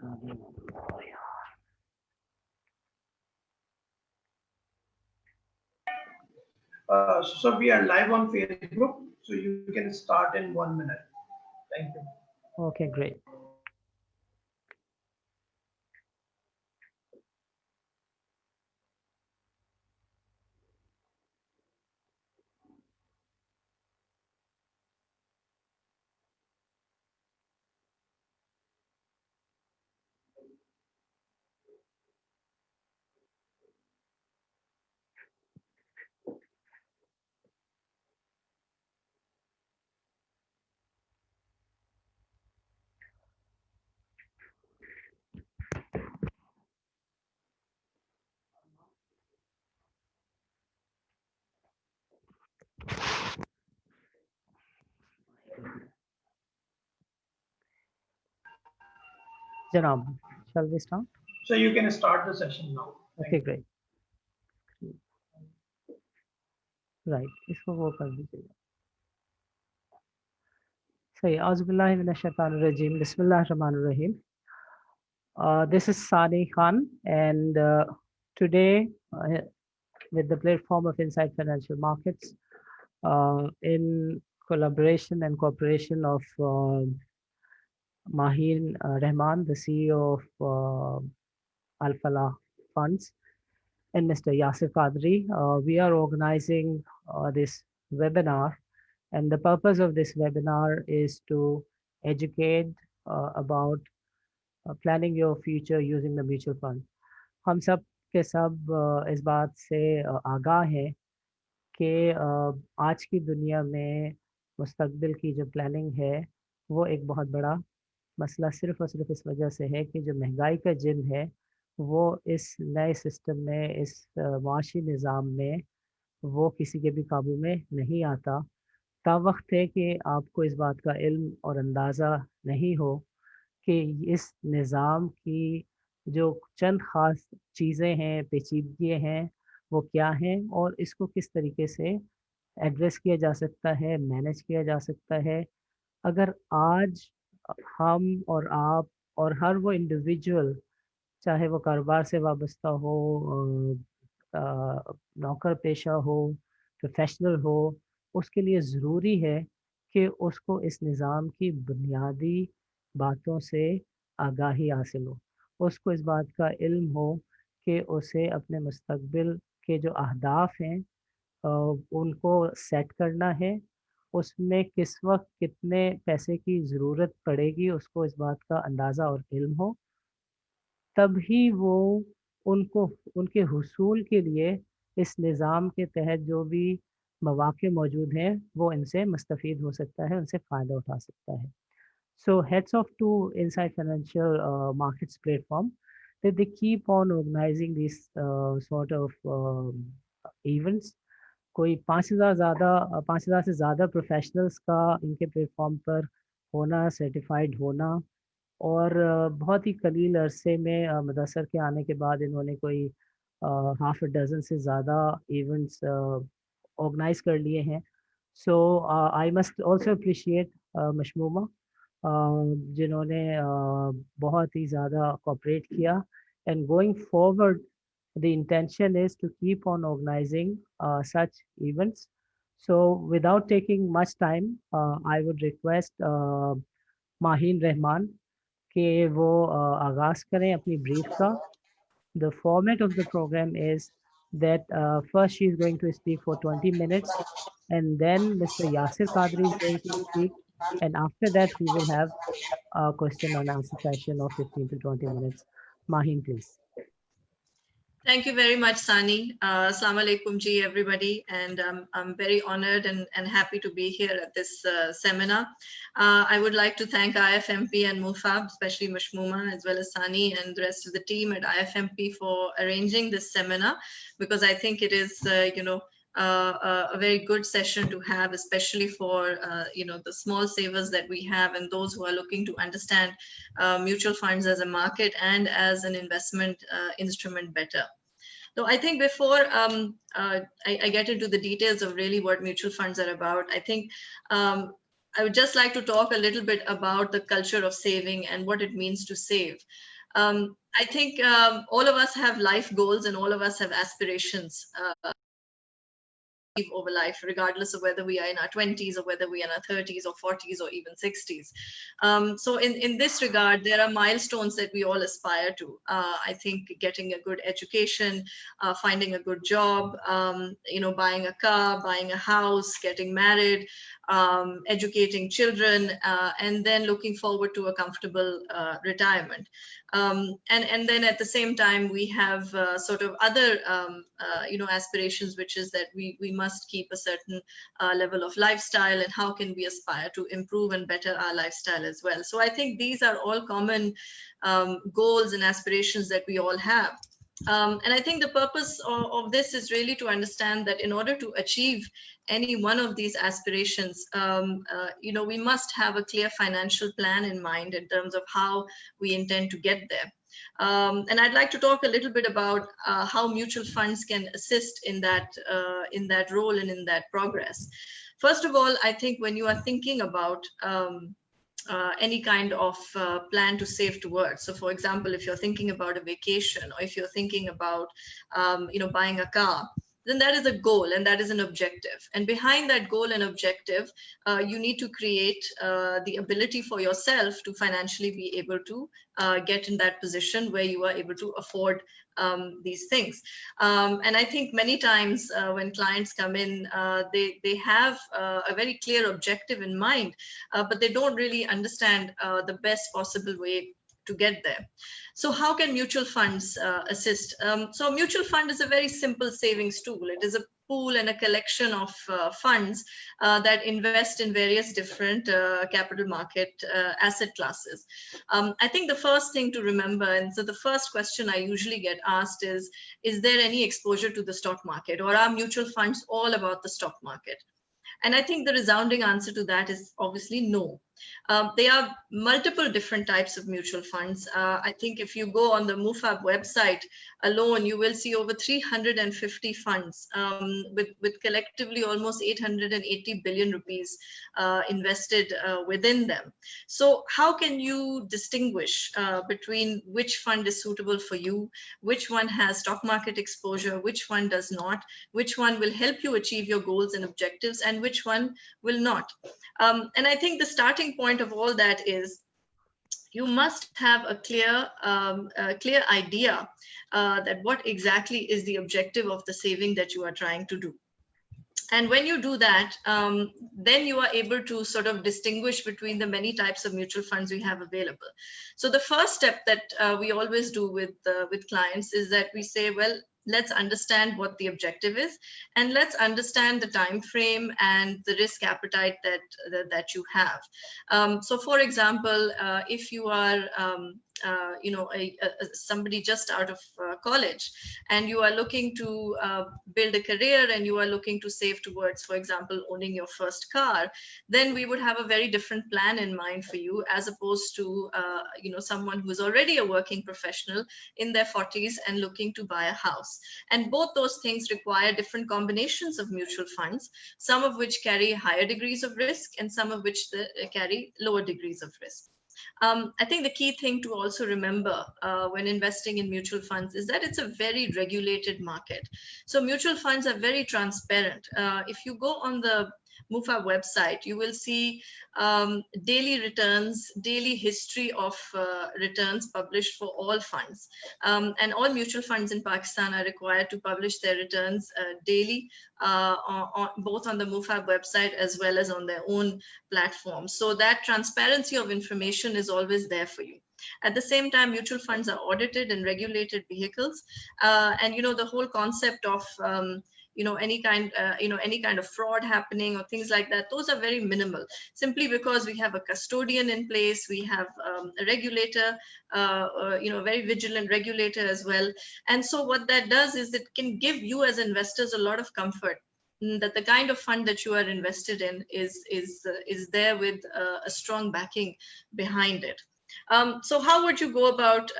So we are live on Facebook, so you can start in 1 minute. Thank you. Okay, great. Janab, shall we start? So you can start the session now. Okay, great. Right, इसको वो कर दीजिएगा. सही. Auzubillahi minash shaitanir rajim. Bismillahir rahmanir rahim. This is Sani Khan, and today, with the platform of Inside Financial Markets, in collaboration and cooperation of Maheen Rehman, the CEO of Al Falah Funds, and Mr. Yasir Qadri, we are organizing this webinar, and the purpose of this webinar is to educate about planning your future using the mutual fund. हम सब के सब इस बात से आगाह हैं कि आज की दुनिया में मुस्तकबिल की जो प्लानिंग है वो एक बहुत बड़ा मसला सिर्फ़ और सिर्फ इस वजह से है कि जो महंगाई का जिन है वो इस नए सिस्टम में, इस माशी निज़ाम में वो किसी के भी काबू में नहीं आता। तावक्त है कि आपको इस बात का इल्म और अंदाज़ा नहीं हो कि इस निज़ाम की जो चंद ख़ास चीज़ें हैं, पेचीदगियाँ हैं, वो क्या हैं और इसको किस तरीके से एड्रेस किया जा सकता है, मैनेज किया जा सकता है। अगर आज हम और आप और हर वो इंडिविजुअल, चाहे वो कारोबार से वाबस्ता हो, नौकर पेशा हो, प्रोफेशनल हो, उसके लिए ज़रूरी है कि उसको इस निज़ाम की बुनियादी बातों से आगाही हासिल हो, उसको इस बात का इल्म हो कि उसे अपने मुस्तकबिल के जो अहदाफ हैं उनको सेट करना है, उसमें किस वक्त कितने पैसे की ज़रूरत पड़ेगी उसको इस बात का अंदाज़ा और इल्म हो, तभी वो उनको उनके हुसूल के लिए इस निज़ाम के तहत जो भी मौक़े मौजूद हैं वो इनसे मुस्तफ़ीद हो सकता है, उनसे फ़ायदा उठा सकता है। So heads off to Inside Financial Markets platform, that they keep on organizing these sort of events. कोई 5,000 से ज़्यादा प्रोफेशनल्स का इनके प्लेटफॉर्म पर होना, सर्टिफाइड होना और बहुत ही कलील अरसे में मदरसर के आने के बाद इन्होंने कोई हाफ अ डज़न से ज़्यादा इवेंट्स ऑर्गेनाइज कर लिए हैं। सो आई मस्ट ऑल्सो अप्रिशिएट मशमूमा जिन्होंने बहुत ही ज़्यादा कोऑपरेट किया, and going forward the intention is to keep on organizing such events. So without taking much time, I would request Maheen Rehman कि वो आगाज़ करें अपनी ब्रीफ का. The format of the program is that first she is going to speak for 20 minutes, and then Mr. Yasir Qadri is going to speak, and after that we will have a question and answer session of 15 to 20 minutes. Maheen, please. Thank you very much, Sani. Assalamu alaikum ji, everybody. And I'm very honored and happy to be here at this seminar. I would like to thank IFMP and MUFAP, especially Mashmooma, as well as Sani and the rest of the team at IFMP for arranging this seminar, because I think it is, a very good session to have, especially for, the small savers that we have and those who are looking to understand mutual funds as a market and as an investment instrument better. So I think before I get into the details of really what mutual funds are about, I think I would just like to talk a little bit about the culture of saving and what it means to save. I think all of us have life goals and all of us have aspirations over life, regardless of whether we are in our 20s or whether we are in our 30s or 40s or even 60s. So in this regard, there are milestones that we all aspire to. I think getting a good education, finding a good job, buying a car, buying a house, getting married, educating children, and then looking forward to a comfortable retirement. And then at the same time, we have sort of other, aspirations, which is that we must keep a certain level of lifestyle, and how can we aspire to improve and better our lifestyle as well. So I think these are all common goals and aspirations that we all have. And I think the purpose of this is really to understand that in order to achieve any one of these aspirations, we must have a clear financial plan in mind in terms of how we intend to get there. And I'd like to talk a little bit about how mutual funds can assist in that role and in that progress. First of all, I think when you are thinking about any kind of plan to save towards. So for example, if you're thinking about a vacation, or if you're thinking about, buying a car, then that is a goal and that is an objective. And behind that goal and objective, you need to create the ability for yourself to financially be able to get in that position where you are able to afford these things. And I think many times when clients come in, they have a very clear objective in mind, but they don't really understand the best possible way to get there. So how can mutual funds assist? So a mutual fund is a very simple savings tool. It is a pool and a collection of funds that invest in various different capital market asset classes. I think the first thing to remember, and so the first question I usually get asked is there any exposure to the stock market, or are mutual funds all about the stock market? And I think the resounding answer to that is obviously no. There are multiple different types of mutual funds. I think if you go on the MUFAP website alone, you will see over 350 funds with collectively almost 880 billion rupees invested within them. So how can you distinguish between which fund is suitable for you, which one has stock market exposure, which one does not, which one will help you achieve your goals and objectives, and which one will not? And I think the starting point of all that is you must have a clear idea that what exactly is the objective of the saving that you are trying to do. And when you do that, then you are able to sort of distinguish between the many types of mutual funds we have available. So the first step that we always do with clients is that we say, well, let's understand what the objective is, and let's understand the time frame and the risk appetite that you have. So for example, if you are somebody just out of college, and you are looking to build a career, and you are looking to save towards, for example, owning your first car, then we would have a very different plan in mind for you, as opposed to someone who's already a working professional in their 40s and looking to buy a house. And both those things require different combinations of mutual funds, some of which carry higher degrees of risk and some of which carry lower degrees of risk. I think the key thing to also remember when investing in mutual funds is that it's a very regulated market. So mutual funds are very transparent. If you go on the MUFAP website, you will see daily returns, daily history of returns published for all funds. And all mutual funds in Pakistan are required to publish their returns daily, both on the MUFAP website as well as on their own platform. So that transparency of information is always there for you. At the same time, mutual funds are audited and regulated vehicles. And the whole concept of any kind of fraud happening or things like that, those are very minimal, simply because we have a custodian in place, we have a regulator, a very vigilant regulator as well. And so what that does is it can give you as investors a lot of comfort that the kind of fund that you are invested in is there with a strong backing behind it. So how would you go about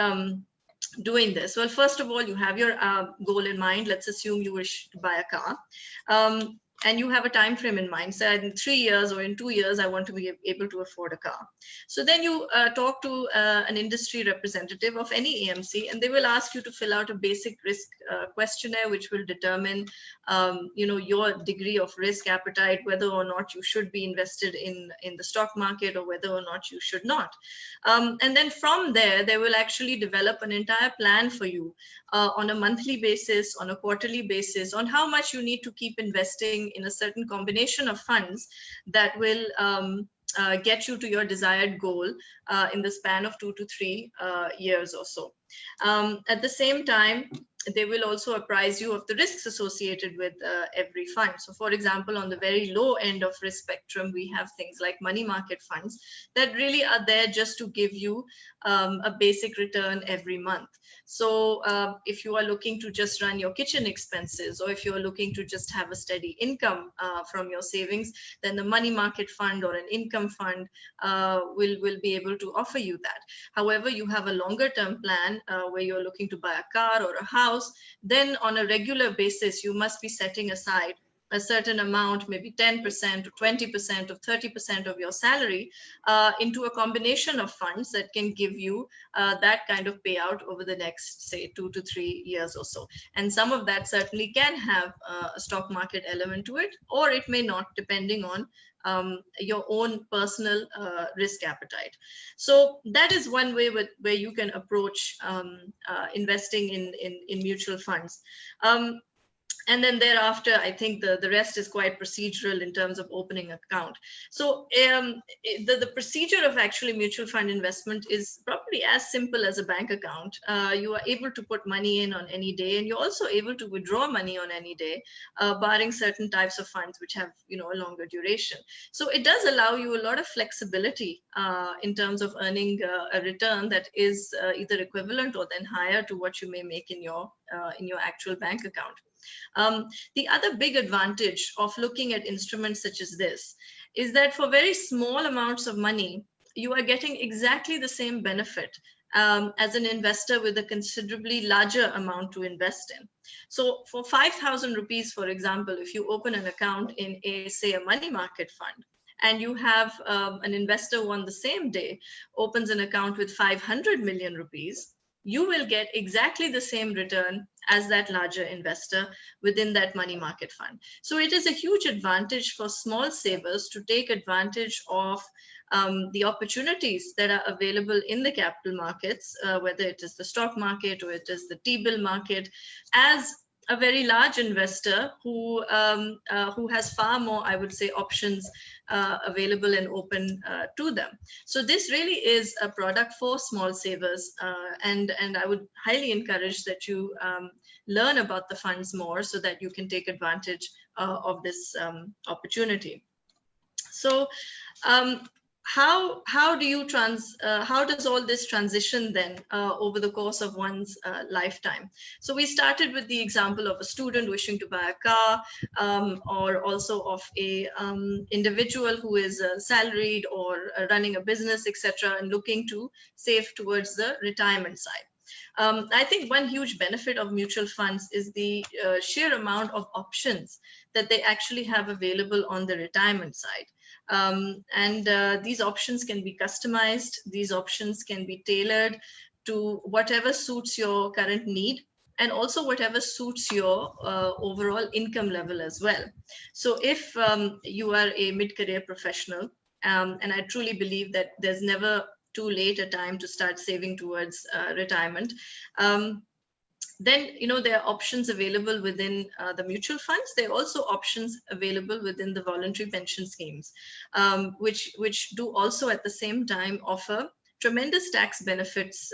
doing this? Well, first of all, you have your goal in mind. Let's assume you wish to buy a car. and you have a time frame in mind, so in 3 years or in 2 years I want to be able to afford a car. So then you talk to an industry representative of any AMC, and they will ask you to fill out a basic risk questionnaire, which will determine your degree of risk appetite, whether or not you should be invested in the stock market or whether or not you should not. And then from there, they will actually develop an entire plan for you on a monthly basis, on a quarterly basis, on how much you need to keep investing in a certain combination of funds that will get you to your desired goal in the span of 2 to 3 years or so. At the same time, they will also apprise you of the risks associated with every fund. So for example, on the very low end of risk spectrum, we have things like money market funds that really are there just to give you a basic return every month. So if you are looking to just run your kitchen expenses, or if you are looking to just have a steady income from your savings, then the money market fund or an income fund will be able to offer you that. However, you have a longer term plan where you're looking to buy a car or a house, then on a regular basis, you must be setting aside a certain amount, maybe 10% or 20% or 30% of your salary into a combination of funds that can give you that kind of payout over the next, say, 2 to 3 years or so. And some of that certainly can have a stock market element to it, or it may not, depending on your own personal risk appetite. So that is one way where you can approach investing in mutual funds. And then thereafter, I think the rest is quite procedural in terms of opening an account. So the procedure of actually mutual fund investment is probably as simple as a bank account. You are able to put money in on any day, and you're also able to withdraw money on any day, barring certain types of funds which have a longer duration. So it does allow you a lot of flexibility in terms of earning a return that is either equivalent or then higher to what you may make in your actual bank account. The other big advantage of looking at instruments such as this is that for very small amounts of money, you are getting exactly the same benefit as an investor with a considerably larger amount to invest in. So for 5,000 rupees, for example, if you open an account in say a money market fund, and you have an investor who on the same day opens an account with 500 million rupees, you will get exactly the same return as that larger investor within that money market fund. So it is a huge advantage for small savers to take advantage of the opportunities that are available in the capital markets, whether it is the stock market or it is the T-bill market, as a very large investor who has far more, I would say, options available and open to them. So this really is a product for small savers, and I would highly encourage that you learn about the funds more so that you can take advantage of this opportunity. So how does all this transition then over the course of one's lifetime? So we started with the example of a student wishing to buy a car, or also of a individual who is salaried or running a business, etc., and looking to save towards the retirement side. I think one huge benefit of mutual funds is the sheer amount of options that they actually have available on the retirement side. These options can be customized. These options can be tailored to whatever suits your current need, and also whatever suits your overall income level as well. So if you are a mid-career professional, and I truly believe that there's never too late a time to start saving towards retirement, then there are options available within the mutual funds. There are also options available within the voluntary pension schemes, which do also at the same time offer tremendous tax benefits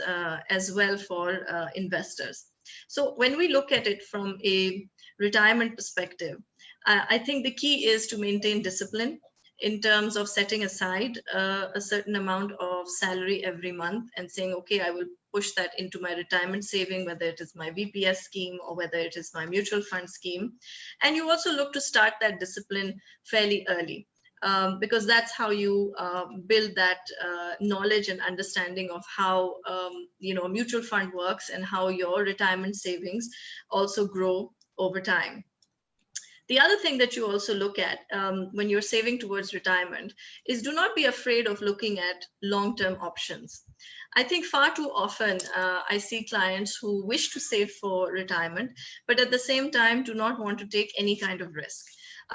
as well for investors. So when we look at it from a retirement perspective, I think the key is to maintain discipline in terms of setting aside a certain amount of salary every month and saying, okay, I will push that into my retirement saving, whether it is my VPS scheme or whether it is my mutual fund scheme. And you also look to start that discipline fairly early, because that's how you build that knowledge and understanding of how a mutual fund works and how your retirement savings also grow over time. The other thing that you also look at when you're saving towards retirement is do not be afraid of looking at long-term options. I think far too often I see clients who wish to save for retirement, but at the same time do not want to take any kind of risk.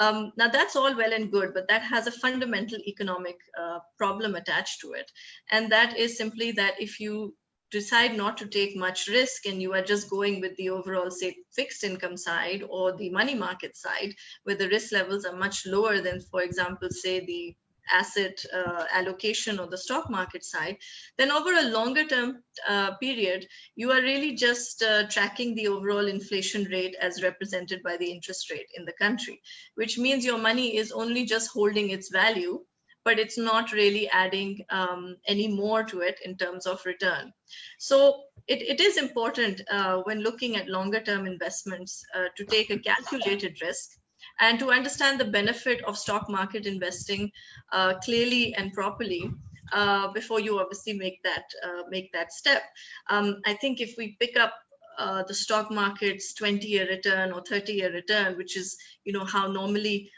Now that's all well and good, but that has a fundamental economic problem attached to it. And that is simply that if you decide not to take much risk and you are just going with the overall, say, fixed income side or the money market side, where the risk levels are much lower than, for example, say the asset allocation or the stock market side, then over a longer term period, you are really just tracking the overall inflation rate as represented by the interest rate in the country, which means your money is only just holding its value, but it's not really adding any more to it in terms of return. So it is important when looking at longer term investments to take a calculated risk and to understand the benefit of stock market investing clearly and properly before you obviously make that step. I think if we pick up the stock market's 20-year return or 30-year return, which is how normally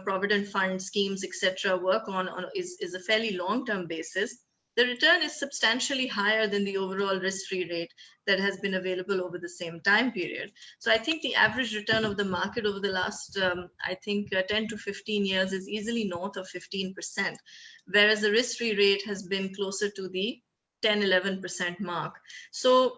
provident fund schemes, etc., work on is a fairly long-term basis, the return is substantially higher than the overall risk-free rate that has been available over the same time period. So I think the average return of the market over the last, 10 to 15 years is easily north of 15%, whereas the risk-free rate has been closer to the 10-11% mark. So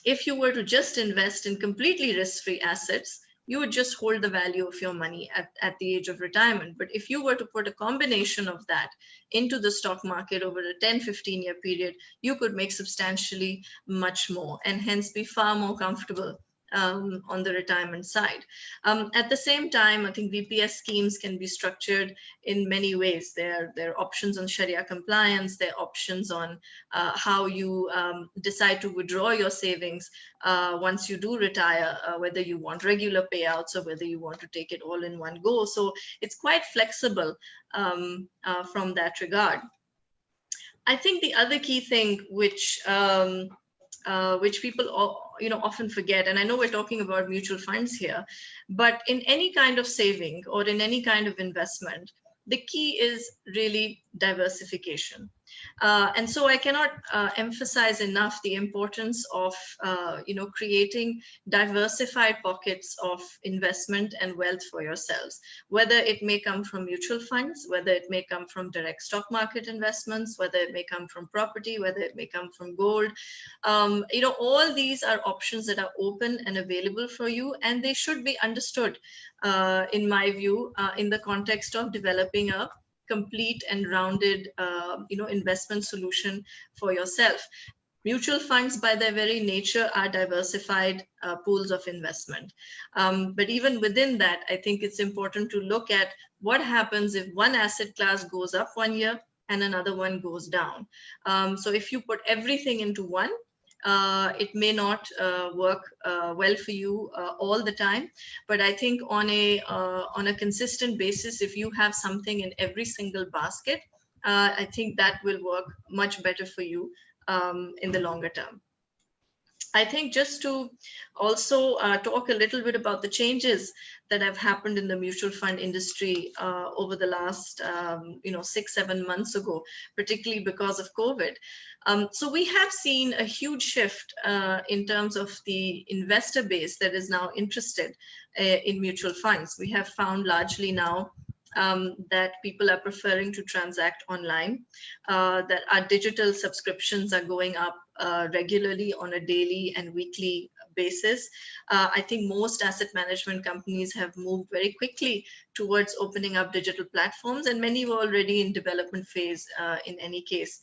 if you were to just invest in completely risk-free assets, you would just hold the value of your money at the age of retirement. But if you were to put a combination of that into the stock market over a 10-15 year period, you could make substantially much more and hence be far more comfortable on the retirement side. At the same time, I think VPS schemes can be structured in many ways. There are options on Sharia compliance, there are options on how you decide to withdraw your savings once you do retire, whether you want regular payouts or whether you want to take it all in one go. So it's quite flexible from that regard. I think the other key thing which people often forget, and I know we're talking about mutual funds here, but in any kind of saving or in any kind of investment, the key is really diversification. And so I cannot emphasize enough the importance of creating diversified pockets of investment and wealth for yourselves, whether it may come from mutual funds, whether it may come from direct stock market investments, whether it may come from property, whether it may come from gold. All these are options that are open and available for you, and they should be understood, in my view, in the context of developing a complete and rounded investment solution for yourself. Mutual funds by their very nature are diversified pools of investment. But even within that, I think it's important to look at what happens if one asset class goes up one year and another one goes down. So if you put everything into one, it may not work well for you all the time, but I think on a consistent basis, if you have something in every single basket, I think that will work much better for you in the longer term. I think just to also talk a little bit about the changes that have happened in the mutual fund industry over the last 6-7 months ago, particularly because of COVID. So we have seen a huge shift in terms of the investor base that is now interested in mutual funds. We have found largely now that people are preferring to transact online, that our digital subscriptions are going up regularly on a daily and weekly basis. I think most asset management companies have moved very quickly towards opening up digital platforms, and many were already in development phase in any case.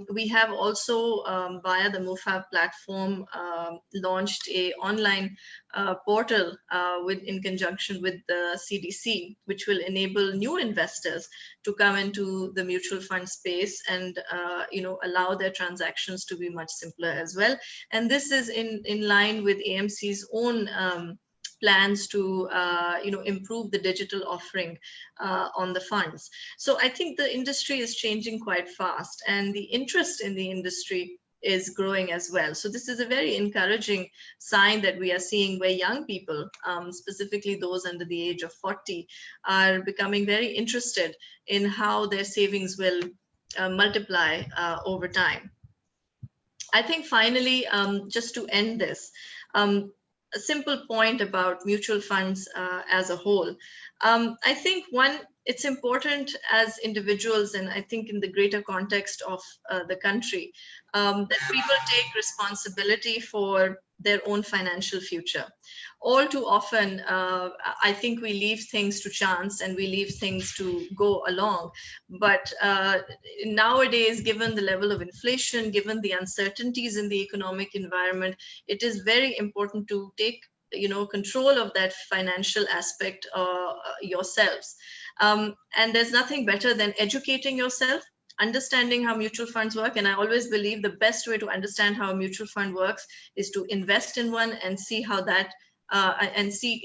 We have also, via the MUFAP platform, launched a online portal in conjunction with the CDC, which will enable new investors to come into the mutual fund space and allow their transactions to be much simpler as well. And this is in line with AMC's own plans to improve the digital offering on the funds. So I think the industry is changing quite fast, and the interest in the industry is growing as well. So this is a very encouraging sign that we are seeing, where young people, specifically those under the age of 40, are becoming very interested in how their savings will multiply over time. I think finally, just to end this, a simple point about mutual funds as a whole. I think it's important as individuals, and I think in the greater context of the country, that people take responsibility for their own financial future. All too often, I think we leave things to chance and we leave things to go along. But nowadays, given the level of inflation, given the uncertainties in the economic environment, it is very important to take control of that financial aspect yourselves. And there's nothing better than educating yourself, understanding how mutual funds work. And I always believe the best way to understand how a mutual fund works is to invest in one and see how that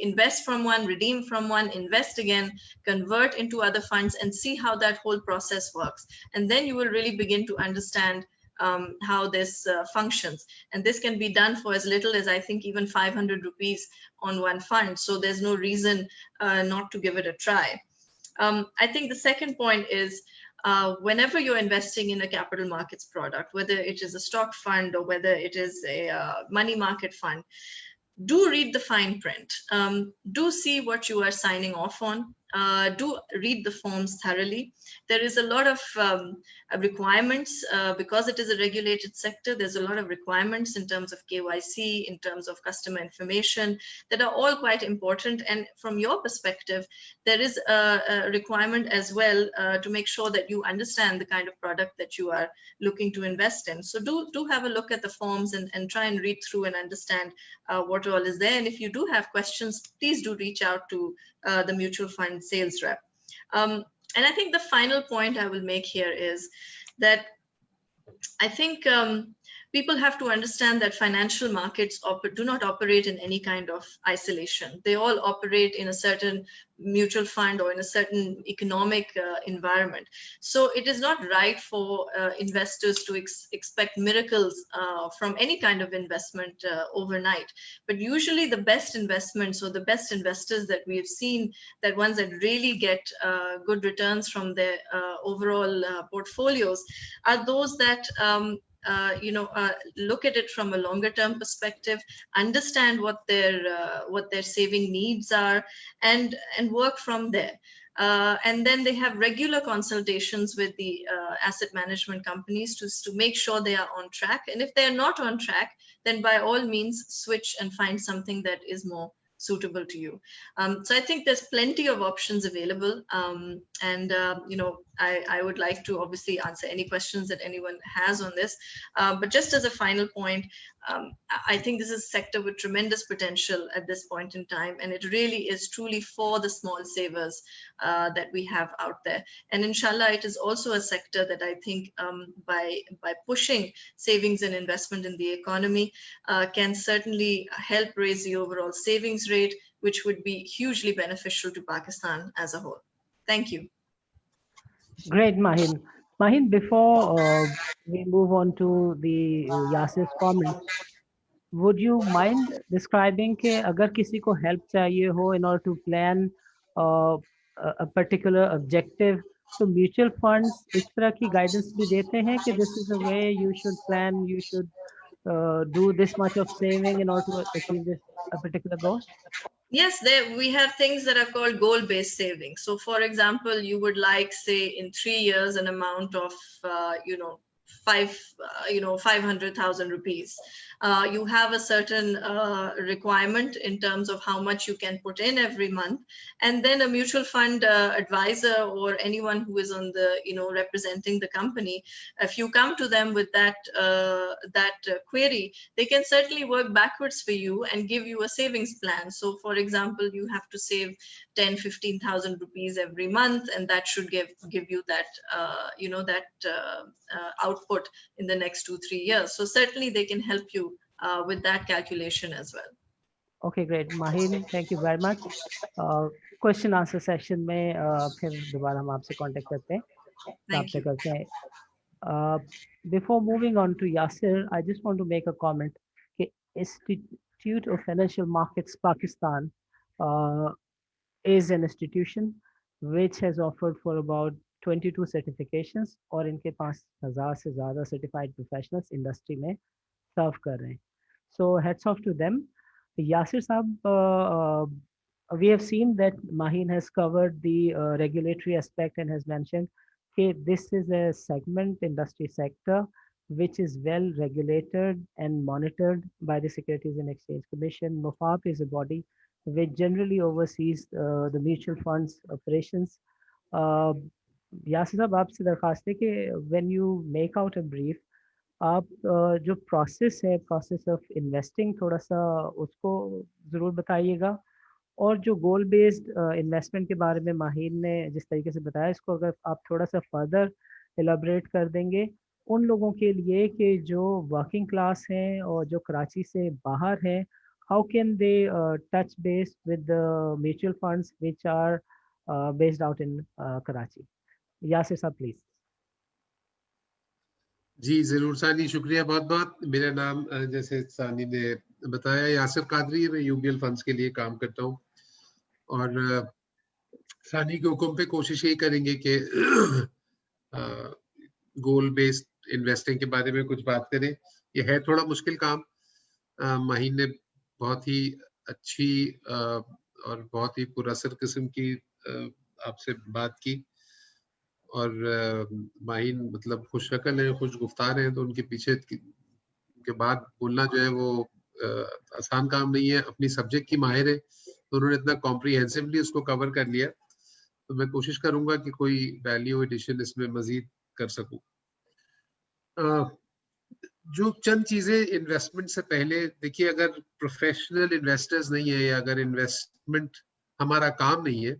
invest from one, redeem from one, invest again, convert into other funds, and see how that whole process works. And then you will really begin to understand how this functions. And this can be done for as little as, I think, even 500 rupees on one fund. So there's no reason not to give it a try. I think the second point is, whenever you're investing in a capital markets product, whether it is a stock fund or whether it is a money market fund, do read the fine print. Do see what you are signing off on. Do read the forms thoroughly. There is a lot of requirements because it is a regulated sector. There's a lot of requirements in terms of KYC, in terms of customer information, that are all quite important. And from your perspective, there is a requirement as well to make sure that you understand the kind of product that you are looking to invest in. So do have a look at the forms and try and read through and understand what all is there. And if you do have questions, please do reach out to the mutual fund sales rep. And I think the final point I will make here is that I think people have to understand that financial markets do not operate in any kind of isolation. They all operate in a certain mutual fund or in a certain economic environment. So it is not right for investors to expect miracles from any kind of investment overnight. But usually the best investments or the best investors that we have seen, that ones that really get good returns from their overall portfolios, are those that look at it from a longer term perspective, understand what their saving needs are, and work from there. And then they have regular consultations with the asset management companies to make sure they are on track. And if they're not on track, then by all means switch and find something that is more suitable to you. So I think there's plenty of options available. I would like to obviously answer any questions that anyone has on this. But just as a final point, I think this is a sector with tremendous potential at this point in time. And it really is truly for the small savers that we have out there. And inshallah, it is also a sector that I think by pushing savings and investment in the economy can certainly help raise the overall savings rate, which would be hugely beneficial to Pakistan as a whole. Thank you. Great, Maheen. Maheen, before we move on to the Yasir's comments, would you mind describing कि अगर किसी को help चाहिए हो in order to plan a particular objective, तो mutual funds इस तरह की guidance भी देते हैं कि this is the way you should plan, you should do this much of saving in order to achieve this a particular goal? Yes, we have things that are called goal-based savings. So for example, you would like, say, in 3 years, an amount of, 500,000 rupees. You have a certain requirement in terms of how much you can put in every month. And then a mutual fund advisor or anyone who is on the, representing the company, if you come to them with that query, they can certainly work backwards for you and give you a savings plan. So for example, you have to save 10,000-15,000 rupees every month, and that should give you that, output in the next 2-3 years. So certainly they can help you with that calculation as well. Okay, great. Maheen, thank you very much. Question answer session में फिर दोबारा हम आपसे contact करते हैं, Before moving on to Yasir, I just want to make a comment. Okay, Institute of Financial Markets Pakistan is an institution which has offered for about 22 certifications और इनके 5,000 से ज़्यादा certified professionals industry में serve कर रहे हैं. So hats off to them. Yasir Saab, we have seen that Maheen has covered the regulatory aspect and has mentioned okay, this is a segment, industry sector, which is well regulated and monitored by the Securities and Exchange Commission. MUFAP is a body which generally oversees the mutual funds operations. Yasir साहब आपसे दरखास्त है कि when you make out a brief, आप जो process है, process of investing, थोड़ा सा उसको ज़रूर बताइएगा, और जो गोल बेस्ड इन्वेस्टमेंट के बारे में माहिर ने जिस तरीके से बताया, इसको अगर आप थोड़ा सा फर्दर एलाबरेट कर देंगे उन लोगों के लिए कि जो वर्किंग क्लास हैं और जो कराची से बाहर हैं, how can they touch base with the mutual funds which are based out in Karachi? Yasir sir, please. जी जरूर सानी, शुक्रिया बहुत बहुत. मेरा नाम जैसे सानी ने बताया यासिर कादरी, मैं यूबीएल फंड्स के लिए काम करता हूँ और सानी के हुक्म पे कोशिश यही करेंगे कि गोल बेस्ड इन्वेस्टिंग के बारे में कुछ बात करें. ये है थोड़ा मुश्किल काम. माहीन ने बहुत ही अच्छी और बहुत ही पुरअसर किस्म की आपसे बात की और माहीन मतलब खुश शक्ल है, खुश गुफ्तार है, तो उनके पीछे के बाद बोलना जो है वो आसान काम नहीं है. अपनी सब्जेक्ट की माहिर है तो उन्होंने इतना कॉम्प्रिहेंसिवली उसको कवर कर लिया, तो मैं कोशिश करूंगा कि कोई वैल्यू एडिशन इसमें मजीद कर सकूं. जो चंद चीजें इन्वेस्टमेंट से पहले देखिए, अगर प्रोफेशनल इन्वेस्टर्स नहीं है या अगर इन्वेस्टमेंट हमारा काम नहीं है,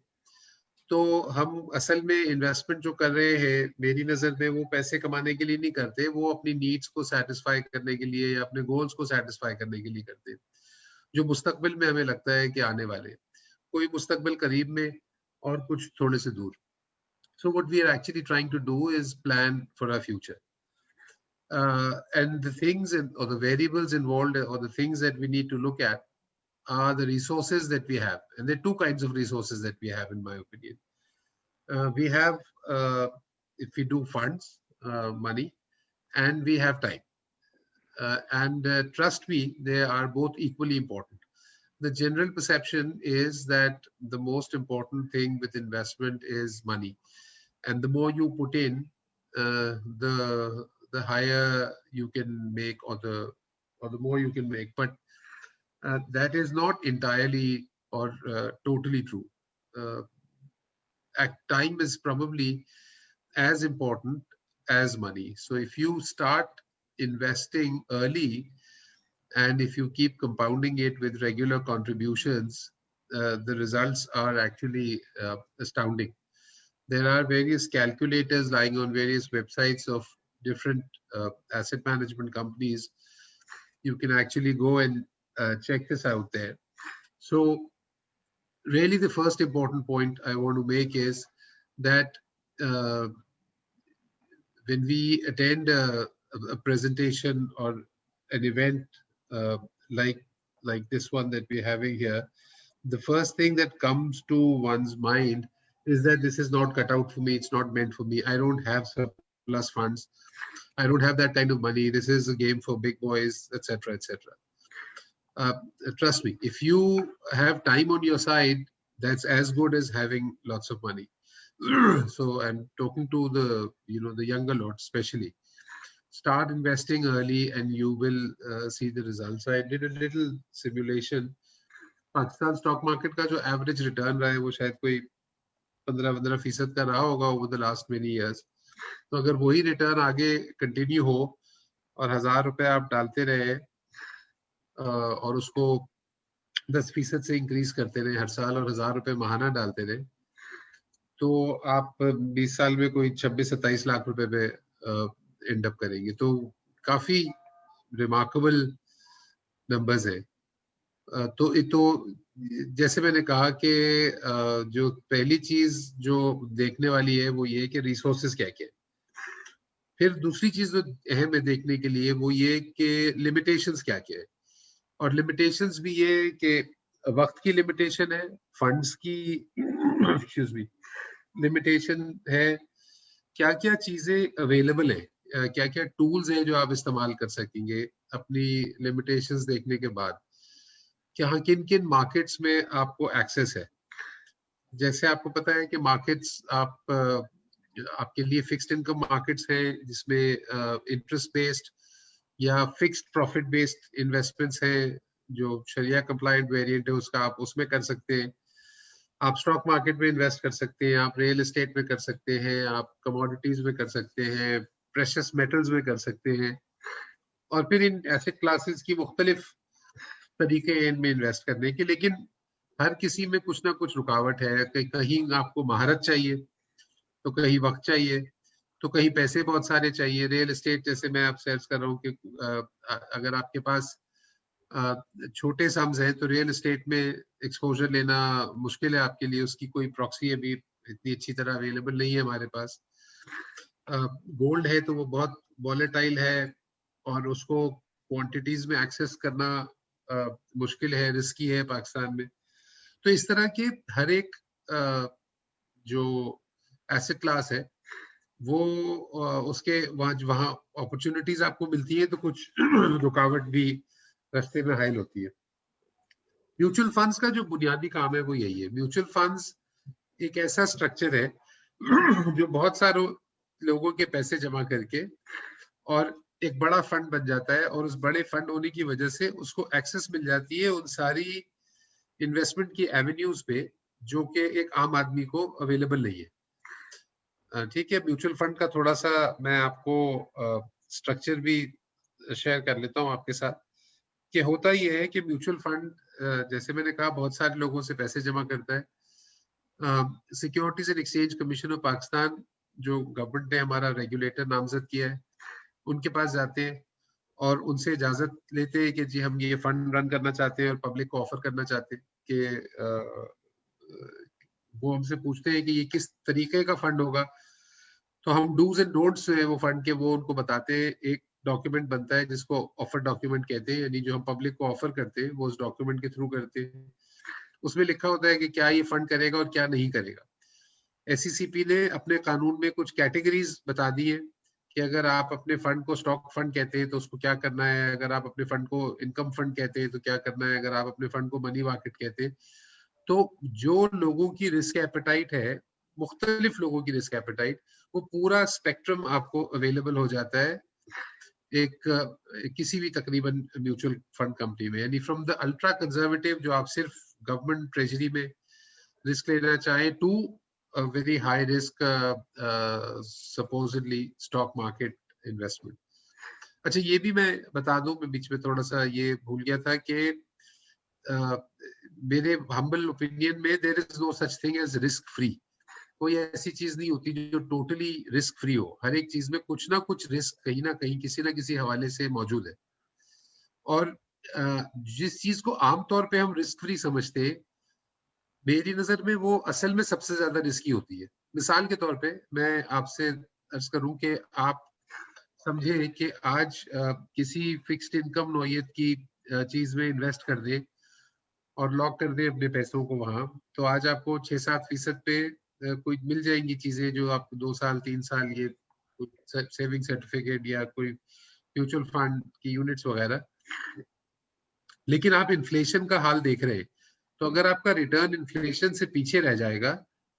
तो हम असल में इन्वेस्टमेंट जो कर रहे हैं मेरी नज़र में वो पैसे कमाने के लिए नहीं करते, वो अपनी नीड्स को सेटिस्फाई करने के लिए या अपने गोल्स को सेटिस्फाई करने के लिए करते हैं, जो मुस्तकबिल में हमें लगता है कि आने वाले, कोई मुस्तकबिल करीब में और कुछ थोड़े से दूर. So what we are actually trying to do is plan for our future. And the things or the variables involved or the things that we need to look at are the resources that we have. And there are two kinds of resources that we have, in my opinion. We have, if we do funds, money, and we have time. And trust me, they are both equally important. The general perception is that the most important thing with investment is money. And the more you put in, the higher you can make or the more you can make. But that is not entirely or totally true. Time is probably as important as money. So if you start investing early and if you keep compounding it with regular contributions, the results are actually astounding. There are various calculators lying on various websites of different asset management companies. You can actually go and check this out there. So really the first important point I want to make is that when we attend a presentation or an event like this one that we're having here, the first thing that comes to one's mind is that this is not cut out for me, it's not meant for me, I don't have surplus funds, I don't have that kind of money, this is a game for big boys, etc., etc. Trust me, if you have time on your side, that's as good as having lots of money. So I'm talking to the the younger lot especially. Start investing early and you will see the results. I did a little simulation. Pakistan stock market का जो average return रहा है वो शायद कोई 15% का रहा होगा over the last many years. तो अगर वही return आगे continue हो और 1000 रुपए आप डालते रहे और उसको 10% से increase करते रहे हर साल और 1000 रुपए महाना डालते रहे, तो आप 20 साल में कोई 26-27 लाख रुपए पे एंड अप करेंगे. तो काफी रिमार्केबल नंबर्स है. तो जैसे मैंने कहा कि जो पहली चीज जो देखने वाली है वो ये कि रिसोर्सेज क्या क्या है. फिर दूसरी चीज जो अहम है देखने के लिए वो ये कि लिमिटेशंस क्या क्या है, और लिमिटेशंस भी ये कि वक्त की लिमिटेशन है, फंड्स की एक्सक्यूज मी लिमिटेशन है, क्या क्या चीजें अवेलेबल है, क्या क्या टूल्स हैं जो आप इस्तेमाल कर सकेंगे अपनी लिमिटेशंस देखने के बाद, क्या किन किन मार्केट्स में आपको एक्सेस है। जैसे आपको पता है कि मार्केट्स आपके लिए फिक्स्ड इनकम मार्केट्स हैं जिसमें इंटरेस्ट बेस्ड या फिक्स्ड प्रॉफिट बेस्ड इन्वेस्टमेंट्स हैं, जो शरिया कंप्लायंट वेरिएंट है उसका आप उसमें कर सकते हैं। आप स्टॉक मार्केट में इन्वेस्ट कर सकते हैं, आप रियल एस्टेट में कर सकते हैं, आप कमोडिटीज में कर सकते हैं, प्रेशियस मेटल्स में कर सकते हैं, और फिर इन एसेट क्लासेस की मुख्तलिफ तरीके हैं इनमें इन्वेस्ट करने के। लेकिन हर किसी में कुछ ना कुछ रुकावट है, कहीं आपको महारत चाहिए, तो कहीं वक्त चाहिए, तो कहीं पैसे बहुत सारे चाहिए। रियल एस्टेट जैसे मैं आपसे अर्ज कर रहा हूँ कि अगर आपके पास छोटे सम्स हैं तो रियल एस्टेट में एक्सपोजर लेना मुश्किल है आपके लिए, उसकी कोई प्रॉक्सी अभी इतनी अच्छी तरह अवेलेबल नहीं है हमारे पास। गोल्ड है तो वो बहुत वॉलेटाइल है और उसको क्वांटिटीज में एक्सेस करना मुश्किल है, रिस्की है पाकिस्तान में। तो इस तरह के हर एक जो एसेट क्लास है वो उसके वहाँ अपॉर्चुनिटीज आपको मिलती है, तो कुछ रुकावट भी रास्ते में हाइल होती है। म्यूचुअल फंड्स का जो बुनियादी काम है वो यही है। म्यूचुअल फंड्स एक ऐसा स्ट्रक्चर है जो बहुत सारे लोगों के पैसे जमा करके और एक बड़ा फंड बन जाता है, और उस बड़े फंड होने की वजह से उसको एक्सेस मिल जाती है उन सारी इन्वेस्टमेंट की एवेन्यूज पे जो कि एक आम आदमी को अवेलेबल नहीं है। ठीक है, म्यूचुअल फंड का थोड़ा सा मैं आपको स्ट्रक्चर भी शेयर कर लेता हूँ आपके साथ कि होता ये है कि म्यूचुअल फंड जैसे मैंने कहा बहुत सारे लोगों से पैसे जमा करता है। Securities and exchange commission of Pakistan जो गवर्नमेंट ने हमारा रेगुलेटर नामजद किया है, उनके पास जाते हैं और उनसे इजाजत लेते हैं कि जी हम ये फंड रन करना चाहते हैं और पब्लिक को ऑफर करना चाहते हैं कि वो हमसे पूछते हैं कि ये किस तरीके का फंड होगा। तो हम डूज एंड डोंट्स हैं वो फंड के, वो उनको बताते हैं। एक डॉक्यूमेंट बनता है जिसको ऑफर डॉक्यूमेंट कहते हैं, यानी जो हम पब्लिक को ऑफर करते हैं वो उस डॉक्यूमेंट के थ्रू करते हैं। उसमें लिखा होता है कि क्या ये फंड करेगा और क्या नहीं करेगा। SECP ने अपने कानून में कुछ कैटेगरीज बता दी है कि अगर आप अपने फंड को स्टॉक फंड कहते हैं तो उसको क्या करना है, अगर आप अपने फंड को इनकम फंड कहते हैं तो क्या करना है, अगर आप अपने फंड को मनी मार्केट कहते हैं। तो जो लोगों की रिस्क एपेटाइट है, मुख्तलिफ लोगों की रिस्क एपेटाइट, वो पूरा स्पेक्ट्रम आपको अवेलेबल हो जाता है एक किसी भी तकरीबन म्यूचुअल फंड कंपनी में। यानी फ्रॉम द अल्ट्रा कंजर्वेटिव जो आप सिर्फ गवर्नमेंट ट्रेजरी में रिस्क लेना चाहे, too very high risk supposedly stock market investment. अच्छा, ये भी मैं बता दूं, मैं बीच में थोड़ा सा ये भूल गया था कि मेरे हम्बल ओपिनियन में there is no such thing as risk free. कोई ऐसी चीज नहीं होती जो टोटली रिस्क फ्री हो। हर एक चीज में कुछ ना कुछ रिस्क कहीं ना कहीं किसी ना किसी हवाले से मौजूद है। और जिस चीज को आमतौर पे हम रिस्क फ्री समझते हैं, मेरी नजर में वो असल में सबसे ज्यादा रिस्की होती है। मिसाल के तौर पे मैं आपसे अर्ज करूं कि आप समझे कि आज किसी फिक्स्ड इनकम नौयत की चीज में इन्वेस्ट कर दें और लॉक कर दें अपने पैसों को वहां, तो आज आपको 6-7% पे कोई मिल जाएंगी चीजें जो आपको 2 साल 3 साल ये सेविंग सर्टिफिकेट या कोई म्यूचुअल फंड की यूनिट्स वगैरह। लेकिन आप इन्फ्लेशन का हाल देख रहे हैं, तो अगर आपका रिटर्न इन्फ्लेशन से पीछे रह जाएगा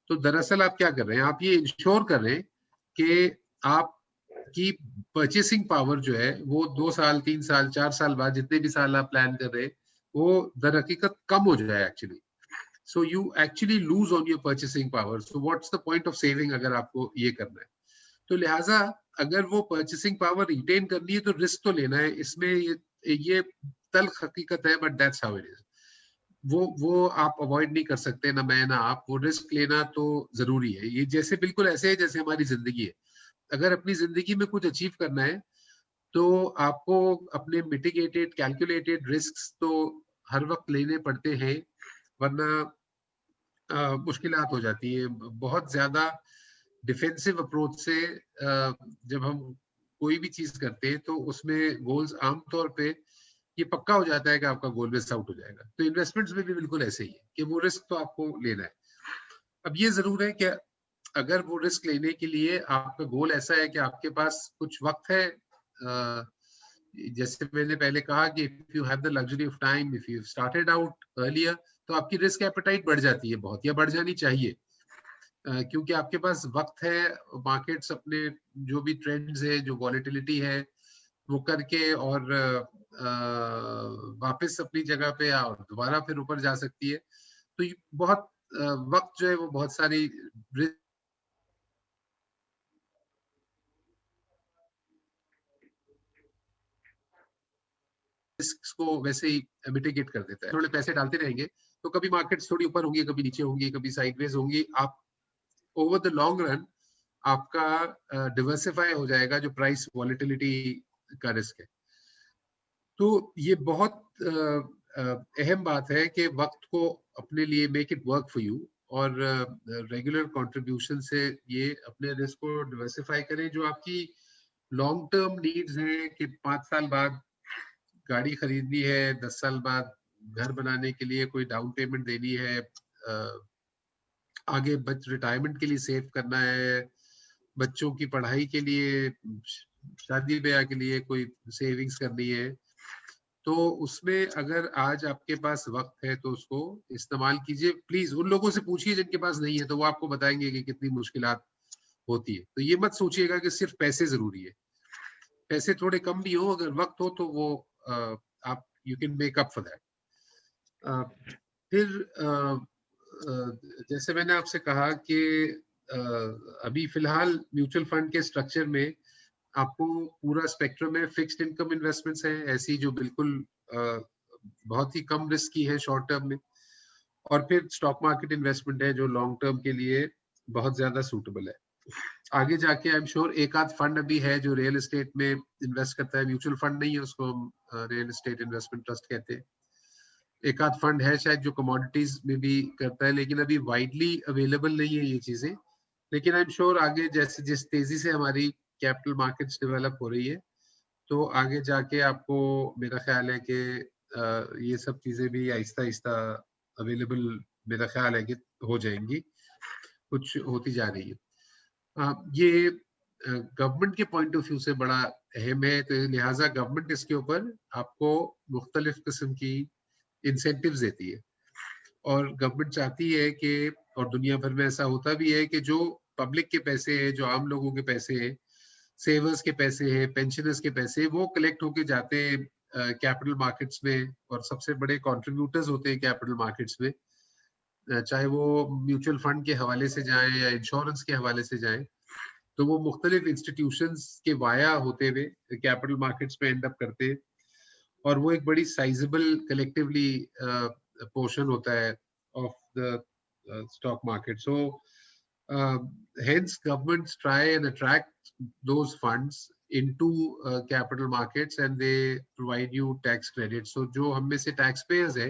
तो दरअसल आप क्या कर रहे हैं, आप ये इंश्योर कर रहे हैं कि आपकी परचेसिंग पावर जो है वो 2 साल 3 साल 4 साल बाद, जितने भी साल आप प्लान कर रहे हैं, वो दर हकीकत कम हो जाए actually. So you actually lose on your purchasing power. So what's the point of saving अगर आपको ये करना है। तो लिहाजा अगर वो परचेसिंग पावर रिटेन करनी है तो रिस्क तो लेना है इसमें, ये तल्ख हकीकत है, but that's how it is. वो आप अवॉइड नहीं कर सकते, ना मैं ना आप। वो रिस्क लेना तो जरूरी है। ये जैसे बिल्कुल ऐसे है जैसे हमारी जिंदगी है। अगर अपनी जिंदगी में कुछ अचीव करना है तो आपको अपने मिटिगेटेड कैलकुलेटेड रिस्क्स तो हर वक्त लेने पड़ते हैं, वरना मुश्किलात हो जाती है। बहुत ज्यादा डिफेंसिव अप्रोच से जब हम कोई भी चीज करते हैं तो उसमें गोल्स आमतौर पे ये पक्का हो जाता है कि आपका गोल मिस आउट हो जाएगा। तो इन्वेस्टमेंट्स में भी बिल्कुल ऐसे ही है कि वो रिस्क तो आपको लेना है। अब ये जरूर है कि अगर वो रिस्क लेने के लिए आपका गोल ऐसा है कि आपके पास कुछ वक्त है, जैसे मैंने पहले कहा कि if you have the luxury of time, if you started out earlier, तो आपकी रिस्क एपेटाइट बढ़ जाती है बहुत, या बढ़ जानी चाहिए, क्योंकि आपके पास वक्त है मार्केट्स अपने जो भी ट्रेंड्स है, जो वॉलेटिलिटी है वो करके और वापस अपनी जगह पे और दोबारा फिर ऊपर जा सकती है। तो ये बहुत वक्त जो है वो बहुत सारी रिस्क को वैसे ही मिटिगेट कर देता है। थोड़े पैसे डालते रहेंगे तो कभी मार्केट्स थोड़ी ऊपर होंगी, कभी नीचे होंगी, कभी साइडवेज होंगी। आप ओवर द लॉन्ग रन आपका डिवर्सिफाई हो जाएगा जो प्राइस वॉलेटिलिटी का रिस्क है। तो ये बहुत अहम बात है कि वक्त को अपने लिए make it work for you, और रेगुलर कंट्रीब्यूशन से ये अपने रिस्क को डिवर्सिफाई करें। जो आपकी लॉन्ग टर्म नीड्स हैं कि 5 साल बाद गाड़ी खरीदनी है, 10 साल बाद घर बनाने के लिए कोई डाउन पेमेंट देनी है, आगे रिटायरमेंट के लिए सेव करना है, बच्चों की पढ़ाई के लिए, शादी ब्याह के लिए कोई सेविंग्स करनी है, तो उसमें अगर आज आपके पास वक्त है तो उसको इस्तेमाल कीजिए। प्लीज उन लोगों से पूछिए जिनके पास नहीं है, तो वो आपको बताएंगे कि कितनी मुश्किलात होती है। तो ये मत सोचिएगा कि सिर्फ पैसे जरूरी है, पैसे थोड़े कम भी हो, अगर वक्त हो तो वो आप you can make up for that. फिर जैसे मैंने आपसे कहा कि अभी फिलहाल म्यूचुअल फंड के स्ट्रक्चर में आपको पूरा स्पेक्ट्रम है। फिक्स्ड इनकम इन्वेस्टमेंट्स हैं ऐसी जो बिल्कुल बहुत ही कम रिस्क की है शॉर्ट टर्म में, और फिर स्टॉक मार्केट इन्वेस्टमेंट है जो लॉन्ग टर्म के लिए बहुत ज्यादा सूटेबल है। आगे जाके आई एम श्योर एक आध फंड अभी है जो रियल एस्टेट में इन्वेस्ट करता है, म्यूचुअल फंड नहीं है, उसको हम रियल एस्टेट इन्वेस्टमेंट ट्रस्ट कहते हैं। एक आध फंड है शायद जो कमोडिटीज में भी करता है, लेकिन अभी वाइडली अवेलेबल नहीं है ये चीजें। लेकिन आई एम श्योर आगे जैसे जिस तेजी से हमारी कैपिटल मार्केट्स डेवलप हो रही है, तो आगे जाके आपको मेरा ख्याल है कि ये सब चीजें भी आहिस्ता आहिस्ता अवेलेबल मेरा ख्याल है कि हो जाएंगी, कुछ होती जा रही है। ये गवर्नमेंट के पॉइंट ऑफ व्यू से बड़ा अहम है, तो लिहाजा गवर्नमेंट इसके ऊपर आपको मुख्तलिफ किस्म की इंसेंटिव्स देती है, और गवर्नमेंट चाहती है कि, और दुनिया भर में ऐसा होता भी है कि जो पब्लिक के पैसे है, जो आम लोगों के पैसे है, सेवर्स के पैसे हैं, पेंशनर्स के पैसे, वो कलेक्ट होके जाते हैं कैपिटल मार्केट्स में, और सबसे बड़े कंट्रीब्यूटर्स होते हैं कैपिटल मार्केट्स में, चाहे वो म्यूचुअल फंड के हवाले से जाएं या इंश्योरेंस के हवाले से जाएं, तो वो मुख्तलिफ इंस्टीट्यूशंस के वाया होते हुए कैपिटल मार्केट्स में एंड अप करते हैं, और वो एक बड़ी साइजेबल कलेक्टिवली पोर्शन होता है of the stock market. So hence governments try and attract those funds into capital markets and they provide you tax credits. So जो हम में से tax payers है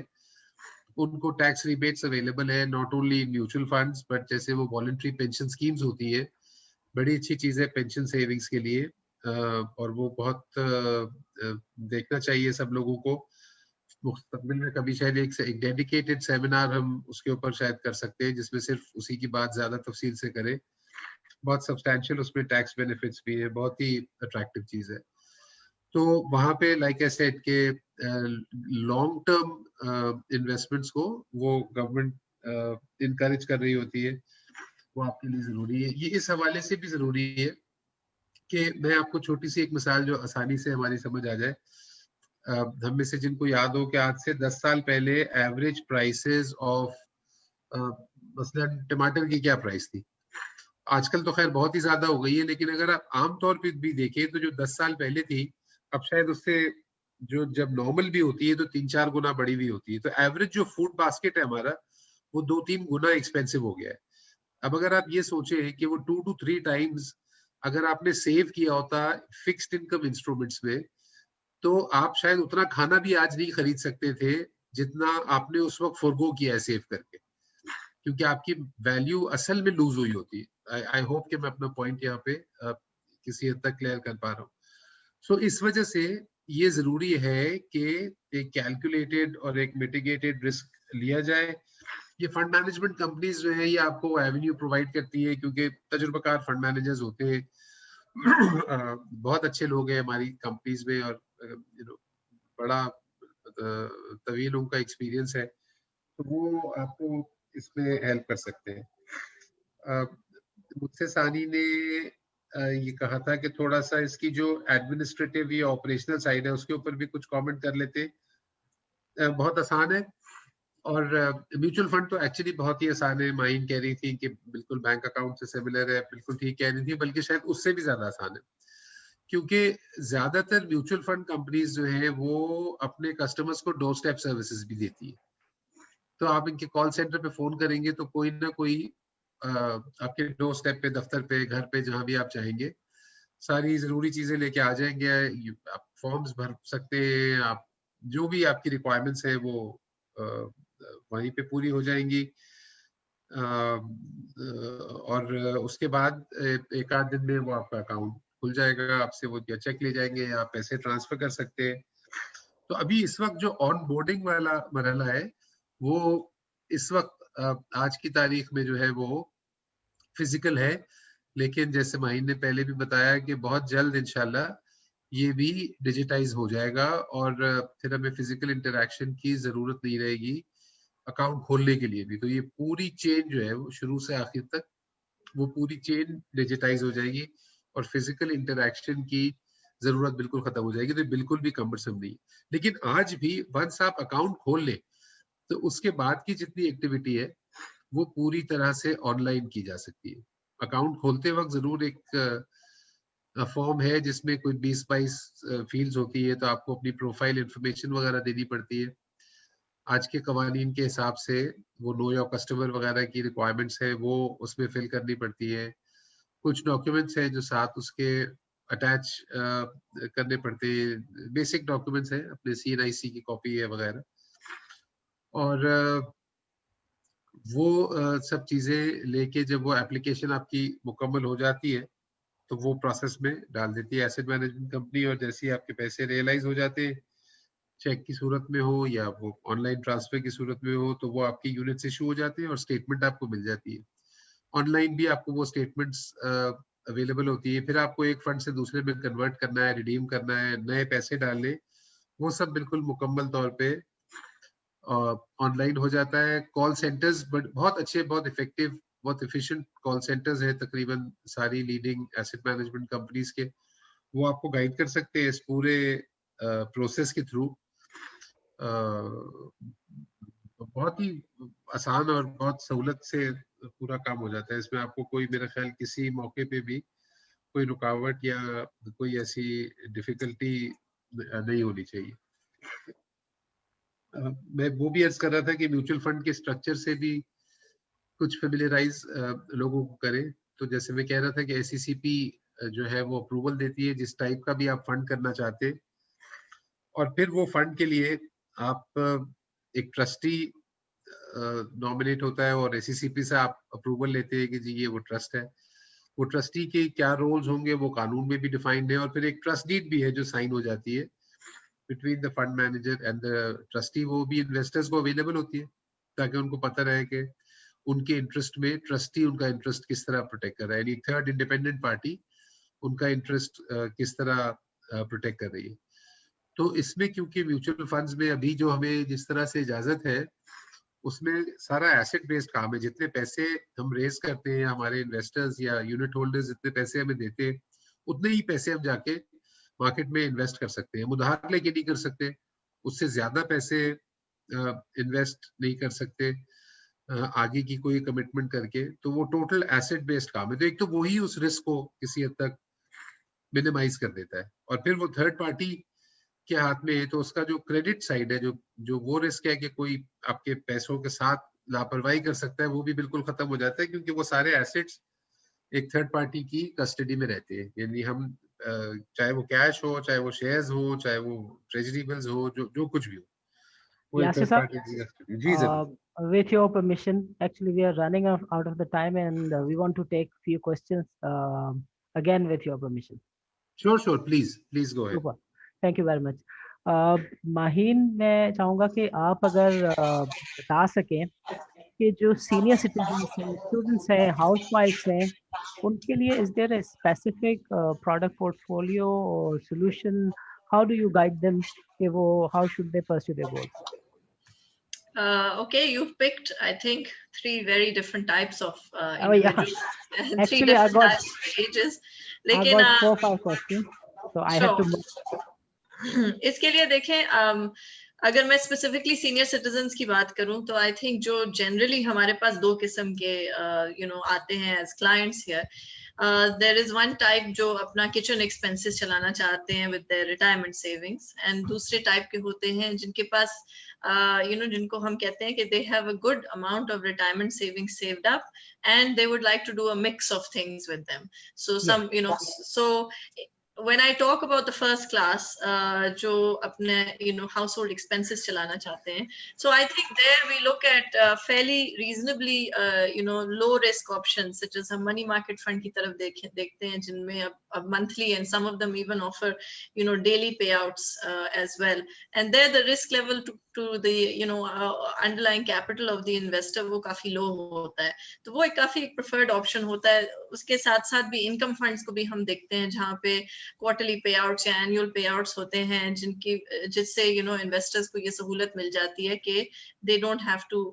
उनको tax rebates available है, not only mutual funds but जैसे वो voluntary pension schemes होती है, बड़ी अच्छी चीज है पेंशन सेविंग्स के लिए, और वो बहुत देखना चाहिए सब लोगों को। मुस्तकबिल में कभी शायद एक डेडिकेटेड सेमिनार हम उसके ऊपर शायद कर सकते हैं जिसमें सिर्फ उसी की बात ज्यादा तफसील से करें। बहुत सब्सटैंशियल उसमें टैक्स बेनिफिट्स भी है, बहुत ही अट्रैक्टिव चीज है। तो वहां पे लाइक आई सेड के लॉन्ग टर्म इन्वेस्टमेंट्स को वो गवर्नमेंट इनकरेज कर रही होती है, वो आपके लिए जरूरी है। ये इस हवाले से भी जरूरी है कि मैं आपको छोटी सी एक मिसाल जो आसानी से हमारी समझ आ जाए। हम में से जिनको याद हो कि आज से 10 साल पहले एवरेज प्राइसेस ऑफ मसलन टमाटर की क्या प्राइस थी, आजकल तो खैर बहुत ही ज्यादा हो गई है, लेकिन अगर आप आमतौर पर भी देखें तो जो 10 साल पहले थी, अब शायद उससे जो जब नॉर्मल भी होती है तो 3-4 गुना बढ़ी हुई होती है। तो एवरेज जो फूड बास्केट है हमारा वो 2-3 गुना एक्सपेंसिव हो गया है। अब अगर आप ये सोचें कि वो 2 to 3 टाइम्स अगर आपने सेव किया होता फिक्स्ड इनकम इंस्ट्रूमेंट्स में, तो आप शायद उतना खाना भी आज नहीं खरीद सकते थे जितना आपने उस वक्त फॉरगो किया है सेव करके, क्योंकि आपकी वैल्यू असल में लूज हुई होती है। आई होप कि मैं अपना पॉइंट यहाँ पे किसी हद तक क्लियर कर पा रहा हूँ। सो इस वजह से ये जरूरी है कि एक कैलकुलेटेड और एक मिटिगेटेड रिस्क लिया जाए। ये फंड मैनेजमेंट कंपनीज जो है ये आपको एवेन्यू प्रोवाइड करती है, क्योंकि तजुर्बाकार फंड मैनेजर्स होते हैं, बहुत अच्छे लोग हैं हमारी कंपनीज में, और बड़ा तवील उनका एक्सपीरियंस है, तो वो आपको इसमें हेल्प कर सकते हैं। मुझसे सानी ने ये कहा था कि थोड़ा सा इसकी जो एडमिनिस्ट्रेटिव या ऑपरेशनल साइड है उसके ऊपर भी कुछ कमेंट कर लेते। बहुत आसान है, और म्यूचुअल फंड तो एक्चुअली बहुत ही आसान है। माहीन कह रही थी कि बिल्कुल बैंक अकाउंट से सिमिलर है, बिल्कुल ठीक कह रही थी, बल्कि शायद उससे भी ज्यादा आसान है, क्योंकि ज्यादातर म्यूचुअल फंड कंपनीज जो है वो अपने कस्टमर्स को डोर स्टेप सर्विसेज भी देती है। तो आप इनके कॉल सेंटर पे फोन करेंगे तो कोई ना कोई आपके डोर स्टेप पे, दफ्तर पे, घर पे, जहां भी आप चाहेंगे, सारी जरूरी चीजें लेके आ जाएंगे। आप फॉर्म्स भर सकते हैं, आप जो भी आपकी रिक्वायरमेंट्स है वो वहीं पे पूरी हो जाएंगी। और उसके बाद एक आध दिन में वो आपका अकाउंट खुल जाएगा, आपसे वो या चेक ले जाएंगे या आप पैसे ट्रांसफर कर सकते हैं। तो अभी इस वक्त जो ऑन बोर्डिंग वाला मरहला है वो इस वक्त आज की तारीख में जो है वो फिजिकल है, लेकिन जैसे माहीन ने पहले भी बताया कि बहुत जल्द इंशाल्लाह ये भी डिजिटाइज हो जाएगा, और फिर हमें फिजिकल इंटरेक्शन की जरूरत नहीं रहेगी अकाउंट खोलने के लिए भी। तो ये पूरी चेन जो है वो शुरू से आखिर तक वो पूरी चेन डिजिटाइज हो जाएगी, और फिजिकल इंटरेक्शन की जरूरत बिल्कुल खत्म हो जाएगी। तो बिल्कुल भी कम्बरसम नहीं। लेकिन आज भी वंस आप अकाउंट खोल ले तो उसके बाद की जितनी एक्टिविटी है वो पूरी तरह से ऑनलाइन की जा सकती है। अकाउंट खोलते वक्त जरूर एक फॉर्म है जिसमें कोई 20-22 फील्ड्स होती है, तो आपको अपनी प्रोफाइल इंफॉर्मेशन वगैरह देनी पड़ती है। आज के कवानीन के हिसाब से वो नो योर कस्टमर वगैरह की रिक्वायरमेंट्स है वो उसमें फिल करनी पड़ती है। कुछ डॉक्यूमेंट्स है जो साथ उसके अटैच करने पड़ते हैं, बेसिक डॉक्यूमेंट्स है, अपने CNIC की कॉपी है वगैरह। और वो सब चीजें लेके जब वो एप्लीकेशन आपकी मुकम्मल हो जाती है तो वो प्रोसेस में डाल देती है एसेट मैनेजमेंट कंपनी, और जैसे ही आपके पैसे रियलाइज हो जाते हैं, चेक की सूरत में हो या वो ऑनलाइन ट्रांसफर की सूरत में हो, तो वो आपके यूनिट्स इशू हो जाते हैं और स्टेटमेंट आपको मिल जाती है। ऑनलाइन भी आपको वो स्टेटमेंट्स अवेलेबल होती है। फिर आपको एक फंड से दूसरे में कन्वर्ट करना है, रिडीम करना है, नए पैसे डालने, वो सब बिल्कुल मुकम्मल तौर पे ऑनलाइन हो जाता है। कॉल सेंटर्स बहुत अच्छे, बहुत इफेक्टिव, बहुत एफिशिएंट कॉल सेंटर्स है तकरीबन सारी लीडिंग एसेट मैनेजमेंट कंपनीज के। वो आपको गाइड कर सकते हैं इस पूरे प्रोसेस के थ्रू। बहुत ही आसान और बहुत सहूलत से पूरा काम हो जाता है। इसमें आपको कोई, मेरा ख्याल, किसी मौके पे भी कोई रुकावट या कोई ऐसी डिफिकल्टी नहीं होनी चाहिए। मैं वो भी अर्ज कर रहा था कि म्यूचुअल फंड के स्ट्रक्चर से भी कुछ फेमिलियराइज लोगों को करें। तो जैसे मैं कह रहा था कि SECP जो है वो अप्रूवल देती है जिस टाइप का भी आप फंड करना चाहते हैं, और फिर वो फंड के लिए आप एक ट्रस्टी नॉमिनेट होता है और SECP से आप अप्रूवल लेते हैं कि जी ये वो ट्रस्ट है। वो ट्रस्टी के क्या रोल्स होंगे वो कानून में भी डिफाइंड है, और फिर एक ट्रस्ट डीड भी है जो साइन हो जाती है between the fund manager and the trustee. वो भी इन्वेस्टर्स को अवेलेबल होती है ताकि उनको पता रहे कि उनके इंटरेस्ट में ट्रस्टी उनका इंटरेस्ट किस तरह प्रोटेक्ट कर रहा है, यानी थर्ड इंडिपेंडेंट पार्टी उनका इंटरेस्ट किस तरह प्रोटेक्ट कर रही है। तो इसमें क्योंकि म्यूचुअल फंड्स में अभी जो हमें जिस तरह से इजाजत है उसमें सारा एसेट बेस्ड काम है। जितने पैसे हम रेज करते हैं, हमारे इन्वेस्टर्स या यूनिट होल्डर्स जितने पैसे हमें देते हैं, उतने ही पैसे हम जाके मार्केट में इन्वेस्ट कर सकते हैं। हम उधार लेके नहीं कर सकते, उससे ज्यादा पैसे इन्वेस्ट नहीं कर सकते आगे की कोई कमिटमेंट करके। तो वो टोटल एसेट बेस्ड काम है। तो एक तो वही उस रिस्क को किसी हद तक मिनिमाइज कर देता है, और फिर वो थर्ड पार्टी के हाथ में है तो उसका जो क्रेडिट साइड है, जो जो वो रिस्क है कि कोई आपके पैसों के साथ लापरवाही कर सकता है, वो भी बिल्कुल खत्म हो जाता है, क्योंकि वो सारे एसेट्स एक थर्ड पार्टी की कस्टडी में रहते हैं। यानी हम चाहे वो कैश हो, चाहे वो शेयर्स हो, चाहे वो ट्रेजरी बिल्स हो, जो जो कुछ भी हो, वो एक Yasir थर्ड sir, पार्टी की कस्टडी। जी जरूर। with your permission, actually we are running out of the time, and we want to take few questions again with your permission. Sure. Please go ahead. Super. Thank you very much. Maheen, मैं चाहूँगा कि आप अगर बता सकें कि जो senior citizens हैं, स्टूडेंट्स हैं, हाउस वाइफ्स हैं, उनके लिए is there a specific product portfolio और solution? How do you guide them कि वो how should they pursue their goals? Okay, you've picked, I think, 3 very different types of Oh yeah, individuals and 3 actually I different got types of ages. I लेकिन got 4-5 questions, so I have to sure. इसके लिए देखें, अगर मैं specifically senior citizens की बात करूं तो आई थिंक जो जनरली हमारे पास 2 किस्म के आते हैं as clients here. There is one type जो अपना किचन एक्सपेंसेस चलाना चाहते हैं with their retirement savings, and दूसरे टाइप के होते हैं जिनके पास जिनको हम कहते हैं कि they have a good amount of retirement savings saved up and they would like to do a mix of things with them. So some so when I talk about the first class, जो अपने household expenses चलाना चाहते हैं, so I think there we look at fairly reasonably low risk options such as हम money market fund की तरफ देखते हैं जिनमें अब monthly and some of them even offer daily payouts as well, and there the risk level to the underlying capital of the investor वो काफी low होता है, तो वो एक काफी preferred option होता है. उसके साथ साथ भी income funds को भी हम देखते हैं जहाँ पे क्वार्टरली पे आउट्स या एनुअल पे आउट्स होते हैं जिससे इन्वेस्टर्स को ये सहूलत मिल जाती है कि they don't have to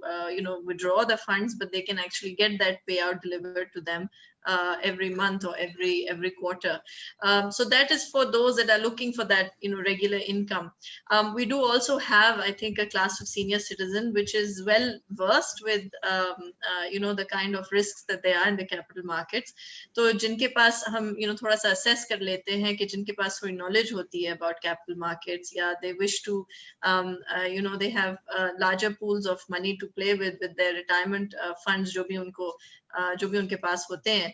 withdraw the funds but they can actually get that payout delivered to them every month or every quarter. So that is for those that are looking for that regular income. We do also have, I think, a class of senior citizen which is well versed with the kind of risks that they are in the capital markets. तो जिनके पास हम थोड़ा सा assess कर लेते हैं कि जिनके पास कोई knowledge होती है about capital markets, या they wish to they have larger pools of money to play with their retirement funds जो भी उनके पास होते हैं.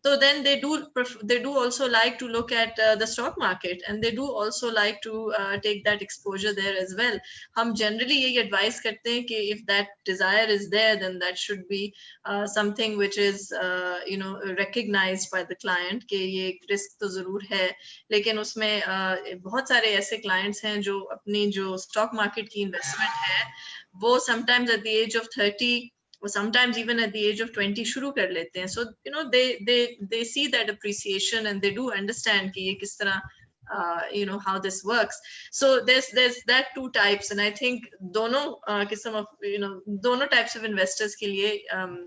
So then they do also like to look at the stock market, and they do also like to take that exposure there as well. हम generally यही advise करते हैं कि if that desire is there, then that should be something which is recognized by the client कि ये एक risk तो जरूर है, लेकिन उसमें बहुत सारे ऐसे clients हैं जो अपनी जो stock market की investment है वो sometimes at the age of 30 or sometimes even at the age of 20 शुरू कर लेते हैं. So they see that appreciation and they do understand कि ये किस तरह how this works. So there's that 2 types, and I think दोनों किस्म of दोनों types of investors के लिए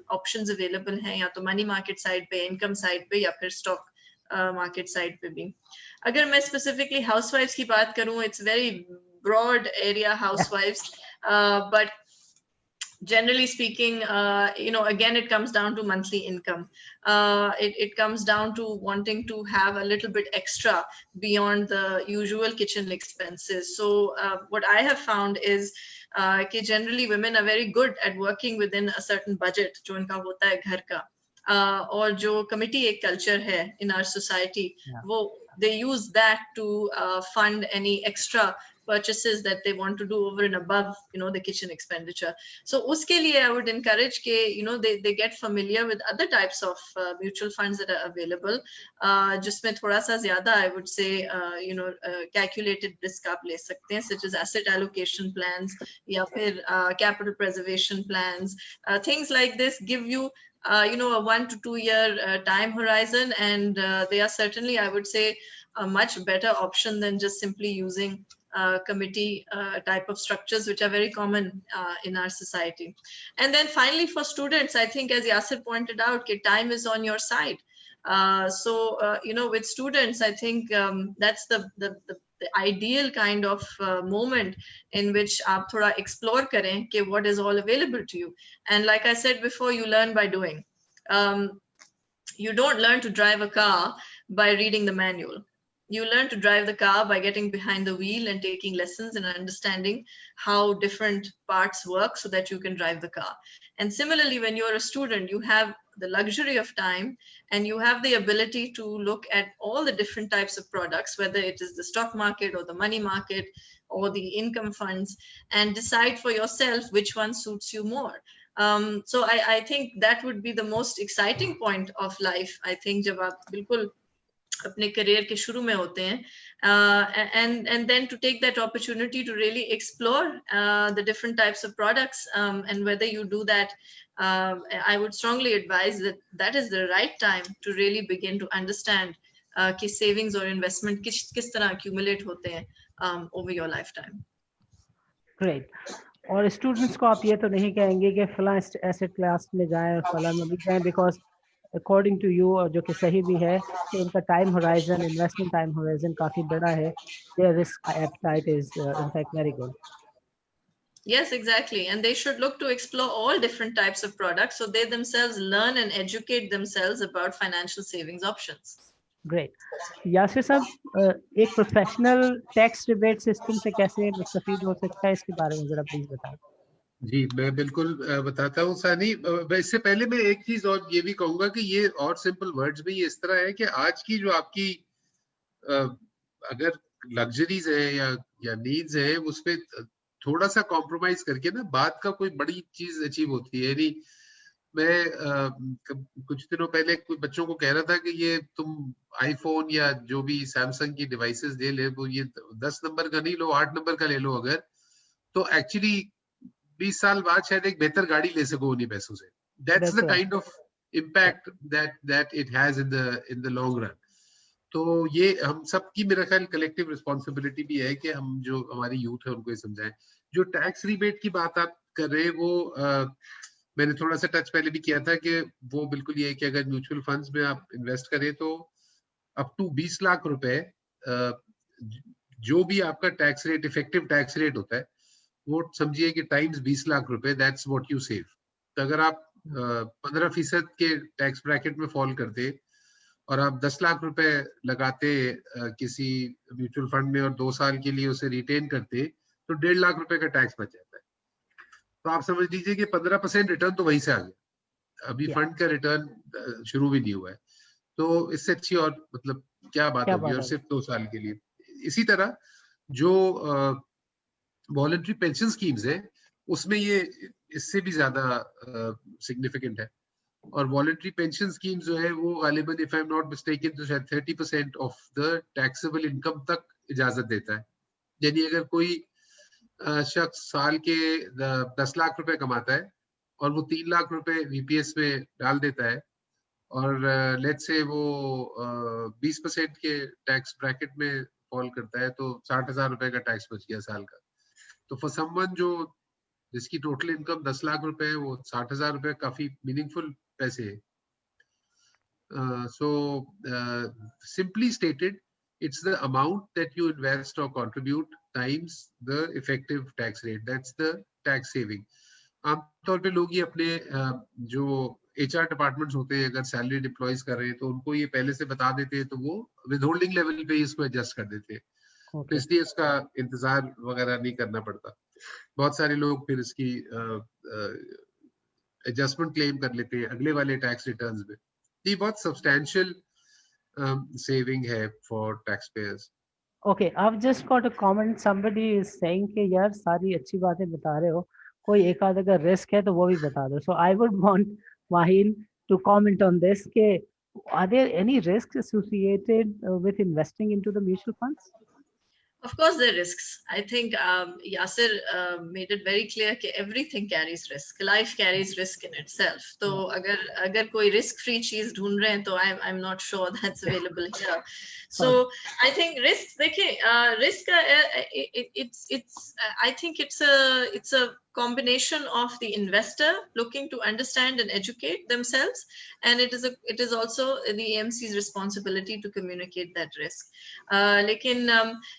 options available हैं, या तो money market side पे, income side पे, या फिर stock market side पे भी. अगर मैं specifically housewives की बात करूं, it's very broad area, housewives, but generally speaking, again, it comes down to monthly income. It comes down to wanting to have a little bit extra beyond the usual kitchen expenses. So what I have found is that generally women are very good at working within a certain budget जो इनका होता है घर का, और जो committee एक culture है in our society, वो they use that to fund any extra purchases that they want to do over and above the kitchen expenditure. So uske liye I would encourage ke they get familiar with other types of mutual funds that are available, jisme thoda sa zyada I would say calculated risk aap le sakte hain, such as asset allocation plans ya phir capital preservation plans. Things like this give you a 1 to 2 year time horizon, and they are certainly, I would say, a much better option than just simply using committee type of structures, which are very common in our society. And then finally, for students, I think, as Yasir pointed out, time is on your side. So with students, I think that's the ideal kind of moment in which aap thoda explore karen ke what is all available to you. And like I said before, you learn by doing. You don't learn to drive a car by reading the manual. You learn to drive the car by getting behind the wheel and taking lessons and understanding how different parts work so that you can drive the car. And similarly, when you're a student, you have the luxury of time and you have the ability to look at all the different types of products, whether it is the stock market or the money market or the income funds, and decide for yourself which one suits you more. So I think that would be the most exciting point of life. I think जब आप बिल्कुल अपने career के शुरू में होते हैं, and then to take that opportunity to really explore the different types of products, and whether you do that, I would strongly advise that that is the right time to really begin to understand कि savings or investment किस तरह accumulate होते हैं over your lifetime. Great. और students को आप ये तो नहीं कहेंगे कि फलां एसेट क्लास में जाएं और फलां में भी जाएं, बिकॉज अकॉर्डिंग टू यू, और जो कि सही भी है, कि उनका time horizon, investment time horizon काफ़ी बड़ा है. Their risk appetite is in fact very good. Yes, exactly. And they should look to explore all different types of products so they themselves learn and educate themselves about financial savings options. Great. Yasir साहब, एक professional tax rebate system से कैसे मुस्तफीद हो सकता है, इसके बारे में जरा प्लीज बताएं. जी, मैं बिल्कुल बताता हूँ सानी. इससे पहले मैं एक चीज और ये भी कहूंगा कि ये और सिंपल वर्ड्स में ये इस तरह है कि आज की जो आपकी अगर लग्जरीज है या नीड्स है, उस पे थोड़ा सा कॉम्प्रोमाइज करके ना बात का कोई बड़ी चीज अचीव होती है. यानी मैं कुछ दिनों पहले कुछ बच्चों को कह रहा था कि ये तुम आईफोन या जो भी सैमसंग की डिवाइसेस दे ले, वो ये 10 नंबर का नहीं लो, 8 नंबर का ले लो अगर, तो एक्चुअली 20 साल बाद शायद एक बेहतर गाड़ी ले सको उन्हीं पैसों से. That's the kind of impact that it has in the long run. तो ये हम सबकी मेरा ख्याल कलेक्टिव रिस्पॉन्सिबिलिटी भी है कि हम जो हमारी यूथ है उनको ये समझाएं. जो टैक्स रिबेट की बात आप कर रहे हैं वो मैंने थोड़ा सा टच पहले भी किया था कि वो बिल्कुल ये है कि अगर म्यूचुअल फंड्स में आप इन्वेस्ट करें तो अप टू 20 लाख रुपए जो भी आपका tax rate, effective tax rate होता है, वो समझिए कि टाइम्स 20 लाख रुपए, दैट्स व्हाट यू सेव. तो अगर आप 15% के टैक्स ब्रैकेट में फॉल करते और आप 10 लाख रुपए लगाते किसी म्यूचुअल फंड में और 2 साल के लिए उसे रिटेन करते, तो 1.5 लाख रुपए का टैक्स बच जाता है. तो आप समझ लीजिए कि 15% रिटर्न तो वहीं से आ गया. अभी फंड का रिटर्न शुरू भी नहीं हुआ है. तो इससे अच्छी और मतलब क्या बात होगी, और सिर्फ 2 साल के लिए. इसी तरह जो वॉलंटरी पेंशन स्कीम्स है, उसमें ये इससे भी ज्यादा सिग्निफिकेंट है. और वॉलंटरी पेंशन स्कीम्स जो है वो गालिबन, if I am not mistaken, तो शायद 30% ऑफ द टैक्सेबल इनकम तक इजाजत देता है. यानी अगर कोई शख्स साल के 10 लाख रुपए कमाता है और वो 3 लाख रुपए वीपीएस में डाल देता है और लेट्स से वो 20% के टैक्स ब्रैकेट में फॉल करता है, तो 60,000 रुपए का टैक्स बच गया साल का. तो फॉर समवन जिसकी टोटल इनकम 10 लाख रुपए है, वो 60,000 रुपए काफी मीनिंगफुल पैसे है. So simply stated, it's the amount that you invest or contribute times the effective tax rate. That's the tax saving. आमतौर पे लोग ये अपने जो HR डिपार्टमेंट्स होते हैं, अगर सैलरी डिप्लॉयज कर रहे हैं तो उनको ये पहले से बता देते हैं, तो वो विदहोल्डिंग लेवल पे इसको एडजस्ट कर देते हैं. तो इसलिए इसका इंतजार वगैरह नहीं करना पड़ता. बहुत सारे लोग फिर इसकी एडजस्टमेंट क्लेम कर लेते हैं अगले वाले टैक्स रिटर्न्स में. ये बहुत सब्सटैंशियल सेविंग है for tax payers. Okay, I've just got a comment. Somebody is saying कि यार सारी अच्छी बातें बता रहे हो, कोई एक आध अगर रिस्क है तो वो भी बता दो. So I would want Maheen to comment on this. कि are there any risks associated with investing into the mutual funds? Of course, there are risks. I think Yasir made it very clear that everything carries risk. Life carries risk in itself. So, agar koi risk-free cheez dhoond rahe hain, to I'm not sure that's available here. So, I think risks. Dekhiye, risk. I think it's a combination of the investor looking to understand and educate themselves, and it is also the AMC's responsibility to communicate that risk. लेकिन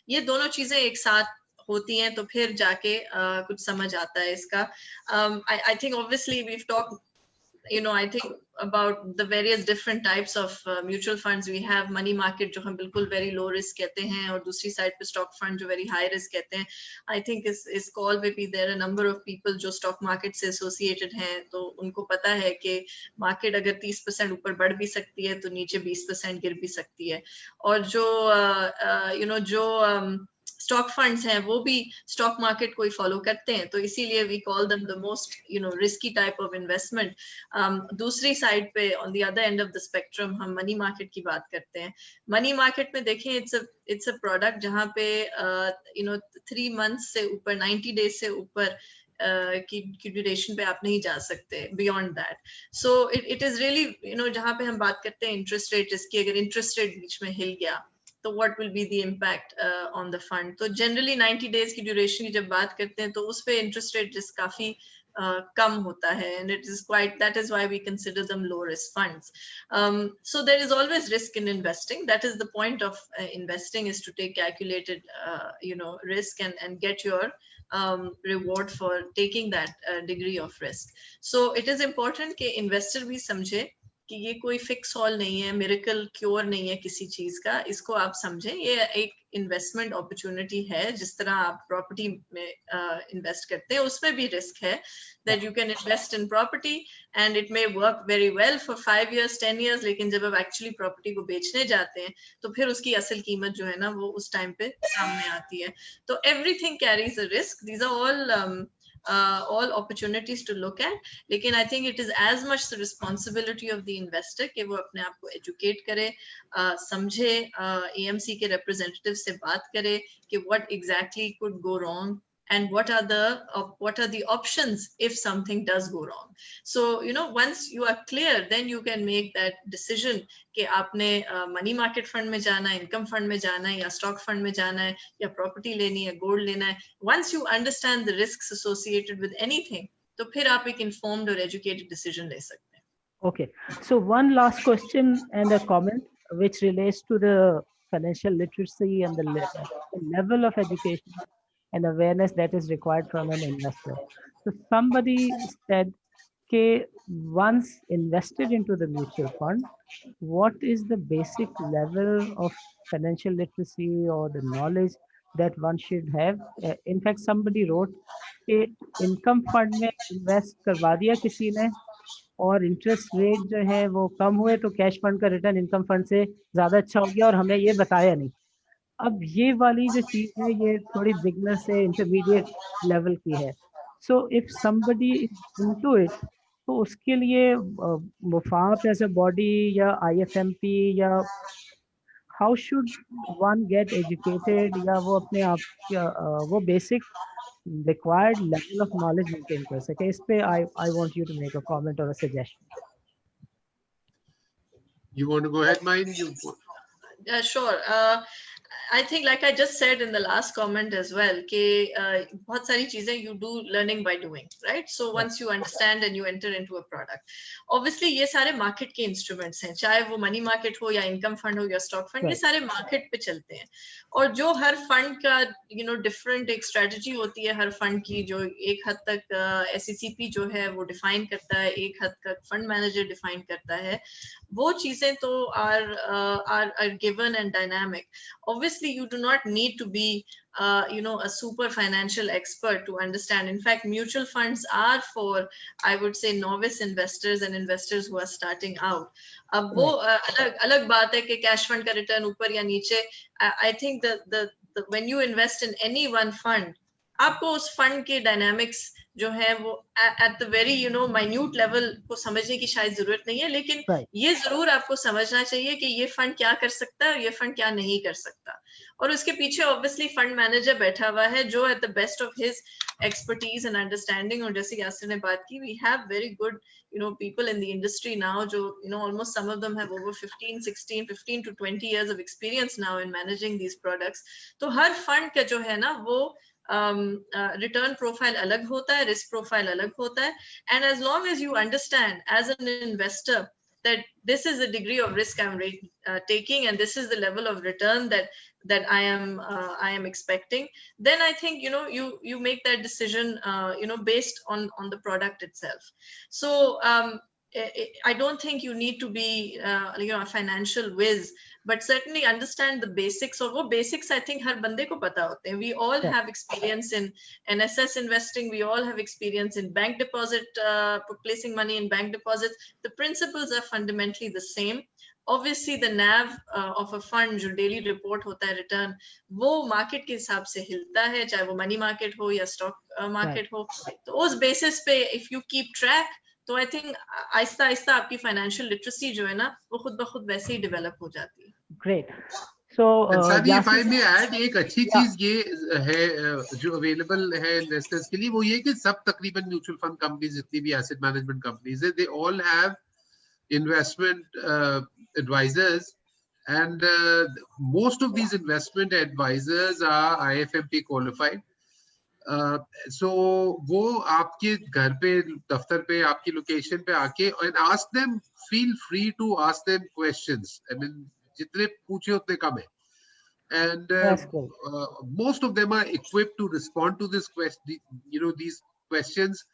ये दोनों चीजें एक साथ होती हैं तो फिर जाके कुछ समझ आता है इसका. I think obviously we've talked, I think about the various different types of mutual funds. We have money market जो हम बिल्कुल very low risk कहते हैं, और दूसरी side पे stock fund जो very high risk कहते हैं. I think इस call पे भी there are a number of people जो stock market से associated हैं, तो उनको पता है कि market अगर 30% ऊपर बढ़ भी सकती है तो नीचे 20% गिर भी सकती है. और जो स्टॉक फंड्स हैं वो भी स्टॉक मार्केट को ही फॉलो करते हैं, तो इसीलिए we call them the most risky type of investment. दूसरी साइड पे on the other end of the spectrum हम मनी मार्केट की बात करते हैं। मनी मार्केट में देखें इट्स अ प्रोडक्ट जहाँ पे 3 मंथ्स से ऊपर 90 डेज से ऊपर की ड्यूरेशन पे आप नहीं जा सकते beyond that. So it is really जहाँ पे हम बात करते हैं इंटरेस्ट रेट इसकी, अगर इंटरेस्ट रेट बीच में हिल गया तो what will be the impact on the fund. तो जनरली 90 डेज की ड्यूरेशन की जब बात करते हैं तो उस पे इंटरेस्ट रेट रिस्क काफी कम होता है, and it is quite, that is why we consider them low risk funds. So there is always risk in investing. That is the point of investing, is to take calculated risk and get your reward for taking that degree of risk. So it is important कि investor भी समझे कि ये कोई fix all नहीं है, miracle cure नहीं है किसी चीज का, इसको आप समझें ये एक इन्वेस्टमेंट अपॉर्चुनिटी है। जिस तरह आप प्रॉपर्टी में इन्वेस्ट करते हैं उसमें भी रिस्क है, that you can invest in property and it may work very well for 5 years 10 years, लेकिन जब आप एक्चुअली प्रॉपर्टी को बेचने जाते हैं तो फिर उसकी असल कीमत जो है ना वो उस टाइम पे सामने आती है। तो everything carries a risk, these are all opportunities to look at, लेकिन I think it is as much the responsibility of the investor कि वो अपने आप को educate करे, समझे, AMC के representative से बात करे कि what exactly could go wrong and what are the options if something does go wrong. So once you are clear, then you can make that decision कि आपने मनी मार्केट फंड में जाना है, इनकम फंड में जाना है, या stock fund में जाना है, या प्रॉपर्टी लेनी है, गोल्ड लेना है। once you understand the risks associated with anything, तो फिर आप एक informed और educated decision ले सकते हैं। Okay, so one last question and a comment which relates to the financial literacy and the level of education and awareness that is required from an investor. So somebody said, okay, once invested into the mutual fund, what is the basic level of financial literacy or the knowledge that one should have? In fact, somebody wrote कि income fund में invest करवा दिया किसी ने और interest rate जो है वो कम हुए तो कैश फंड का रिटर्न इनकम फंड से ज़्यादा अच्छा हो गया और हमें ये बताया नहीं। अब ये वाली जो चीज़ है ये थोड़ी बिगनर से इंटरमीडिएट लेवल की है। So if somebody is into it, तो उसके लिए मुफाप एज अ बॉडी या IFMP या how should one get educated, या वो अपने आप वो basic required level of knowledge maintain कर सके। इस पे I want you to make a comment or a suggestion. You want to go ahead, Maheen? Yeah, sure. I think like I just said in the last comment as well कि बहुत सारी चीजें you do learning by doing, right? So once you understand and you enter into a product, obviously ये सारे market के instruments हैं, चाहे वो money market हो या income fund हो या stock fund, ये सारे market पे चलते हैं। और जो हर fund का different एक strategy होती है हर fund की, जो एक हद तक SECP जो है वो define करता है, एक हद तक fund manager define करता है, वो चीजें तो are given and dynamic. Obviously, you do not need to be, a super financial expert to understand. In fact, mutual funds are for, I would say, novice investors and investors who are starting out. अब वो अलग बात है कि cash fund का return ऊपर या नीचे. I think that when you invest in any one fund, आपको उस फंड के डायनामिक्स जो है वो at the very minute level को समझने की शायद जरूरत नहीं है, लेकिन ये जरूर आपको समझना चाहिए कि ये फंड क्या कर सकता है और ये फंड क्या नहीं कर सकता। और उसके पीछे ऑब्वियसली फंड मैनेजर बैठा हुआ है जो at the best of his expertise and understanding, और जैसे यासिर ने बात की, we have very good people in the industry now जो almost some of them have over 15 to 20 years of experience now in managing these products. तो हर fund का जो है ना वो return profile अलग होता है, risk profile अलग होता है, and as long as you understand as an investor that this is the degree of risk I'm taking and this is the level of return that I am expecting, then I think you make that decision based on the product itself. So I don't think you need to be a financial whiz, but certainly understand the basics. और वो basics I think हर बंदे को पता होते हैं. We all have experience in NSS investing. We all have experience in bank deposit, placing money in bank deposits. The principles are fundamentally the same. obviously the NAV of a fund जो daily report होता है return, वो market के हिसाब से हिलता है, चाहे वो money market हो या stock market हो. तो उस basis पे if you keep track, तो I think आहिस्ता आहिस्ता आपकी financial literacy जो है ना, वो खुद ब खुद वैसे ही develop हो जाती है. Great. So, Sani, if I may add, एक अच्छी चीज ये है जो अवेलेबल है इन्वेस्टर्स के लिए, वो ये कि सब तकरीबन म्यूचुअल फंड कंपनीज जितनी भी एसेट मैनेजमेंट कंपनीज है, they all have investment advisors, and most of these investment advisors are IFMP qualified. So वो आपके घर पे, दफ्तर पे, आपकी लोकेशन पे आके and ask them, feel free to ask them questions. I mean, जितने पूछे उतने कम है. And most of them are equipped to respond to this question, these questions.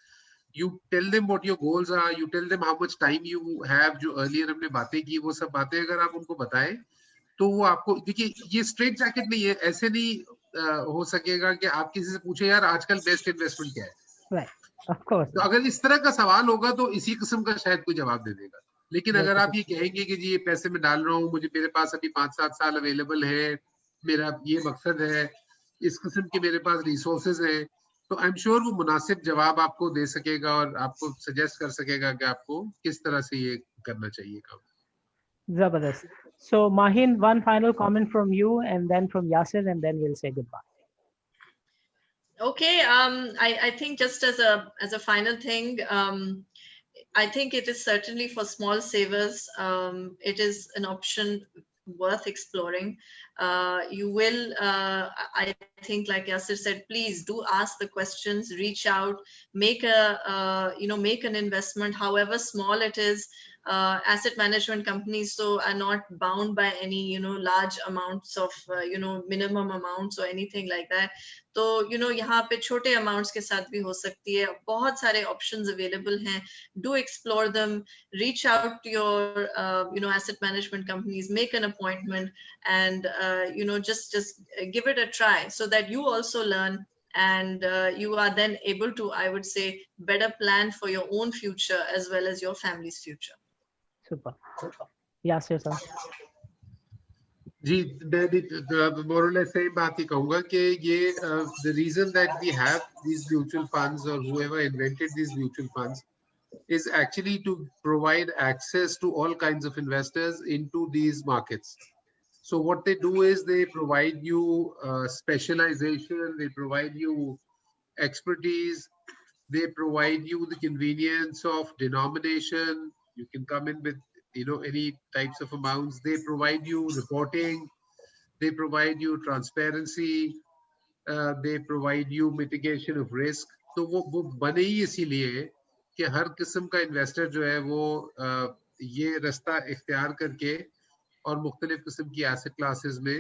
You tell them what your goals are, you tell them how much time you have. जो earlier हमने बातें की, वो सब बातें अगर आप उनको बताएं तो वो आपको, देखिए ये स्ट्रेट जैकेट नहीं है, ऐसे नहीं हो सकेगा कि आप किसी से पूछे यार आजकल बेस्ट इन्वेस्टमेंट क्या है. right, of course. तो अगर इस तरह का सवाल होगा तो इसी किस्म का शायद कोई जवाब दे देगा. लेकिन अगर आप ये कहेंगे कि जी ये पैसे मैं डाल रहा हूँ, मुझे मेरे पास अभी 5-7 साल अवेलेबल है, मेरा ये मकसद है, इस किस्म के मेरे पास रिसोर्सेज हैं, तो आई एम श्योर वो मुनासिब जवाब आपको दे सकेगा और आपको सजेस्ट कर सकेगा कि आपको किस तरह से ये करना चाहिए काम. Zabardast. So Maheen, one final comment from you, and then from Yasir, and then we'll say goodbye. Okay, I think just as a final thing, I think it is certainly for small savers. It is an option worth exploring. You will, I think, like Yasir said, please do ask the questions, reach out, make make an investment, however small it is. Asset management companies so are not bound by any large amounts of minimum amounts or anything like that. तो यहाँ पे छोटे amounts के साथ भी हो सकती है. बहुत सारे options available हैं. Do explore them. Reach out to your asset management companies. Make an appointment, and just give it a try so that you also learn, and you are then able to, I would say, better plan for your own future as well as your family's future. Super. Yasir sir. जी, मैं भी more or less same बात ही कहूँगा कि ये the reason that we have these mutual funds or whoever invented these mutual funds is actually to provide access to all kinds of investors into these markets. So what they do is they provide you specialization, they provide you expertise, they provide you the convenience of denomination. You can come in with any types of amounts. They provide you reporting, they provide you transparency, they provide you mitigation of risk. तो वो बने ही इसीलिए कि हर किस्म का investor जो है वो ये रास्ता इख्तियार करके और मुख्तलिफ किस्म की एसेट क्लासेस में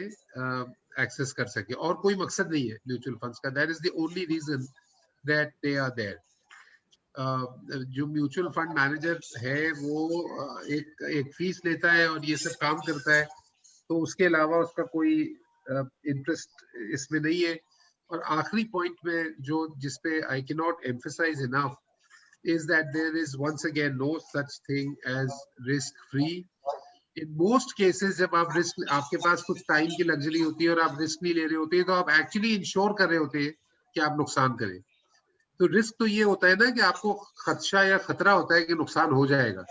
एक्सेस कर सके. और कोई मकसद नहीं है म्यूचुअल फंड्स का. That is the only reason that they are there. जो म्यूचुअल फंड मैनेजर है वो एक फीस लेता है और ये सब काम करता है, तो उसके अलावा उसका कोई इंटरेस्ट इसमें नहीं है. और आखिरी पॉइंट में जिस पे I can not emphasise enough is that there is once again no such thing as risk free. In most cases जब आप रिस्क, आपके पास कुछ टाइम की लग्जरी होती है और आप रिस्क नहीं ले रहे होते, तो आप एक्चुअली इंश्योर कर रहे होते हैं कि आप नुकसान करें. तो रिस्क तो ये होता है ना कि आपको खदशा या खतरा होता है कि नुकसान हो जाएगा,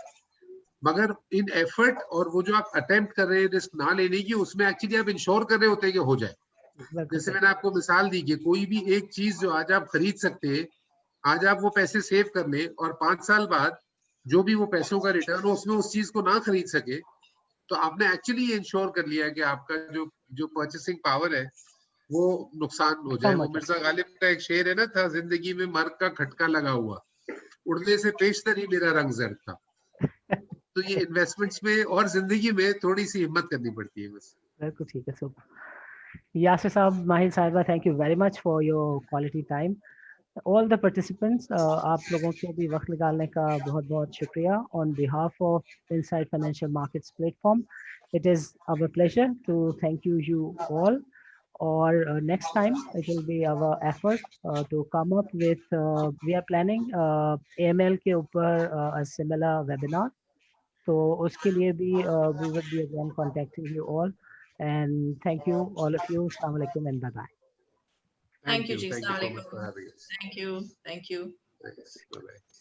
मगर इन एफर्ट और वो जो आप अटेम्प्ट कर रहे हैं रिस्क ना लेने की, उसमें एक्चुअली आप इंश्योर कर रहे होते हैं कि हो जाए. जैसे मैंने आपको मिसाल दी कि कोई भी एक चीज जो आज आप खरीद सकते हैं, आज आप वो पैसे सेव कर लें और 5 साल बाद जो भी वो पैसों का रिटर्न हो उसमें उस चीज को ना खरीद सके, तो आपने एक्चुअली ये इंश्योर कर लिया कि आपका जो परचेसिंग पावर है वो नुकसान हो जाए. वो मिर्जा गालिब का एक शेर है ना, था जिंदगी में मर्ग का खटका लगा हुआ, उड़ने से पेशतर ही मेरा रंग जर्द था. तो ये इन्वेस्टमेंट्स में और जिंदगी में थोड़ी सी हिम्मत करनी पड़ती है बस. बिल्कुल ठीक है. सुपर. यासिर साहब, माहिर साहिबा, thank you very much for your quality time. All the participants, आप लोगों को भी वक्त निकालने का बहुत बहुत शुक्रिया. On behalf of Inside Financial Markets platform, it is our pleasure to thank you all. Or next time it will be our effort to come up with we are planning AML के ऊपर a similar webinar. तो उसके लिए भी we would be again contacting you all, and thank you all of you. Assalamu alaikum and bye bye. Thank you, Ji. Thank you so much Assalamualaikum. for having us. Thank you. Thank you. Thanks. Bye bye.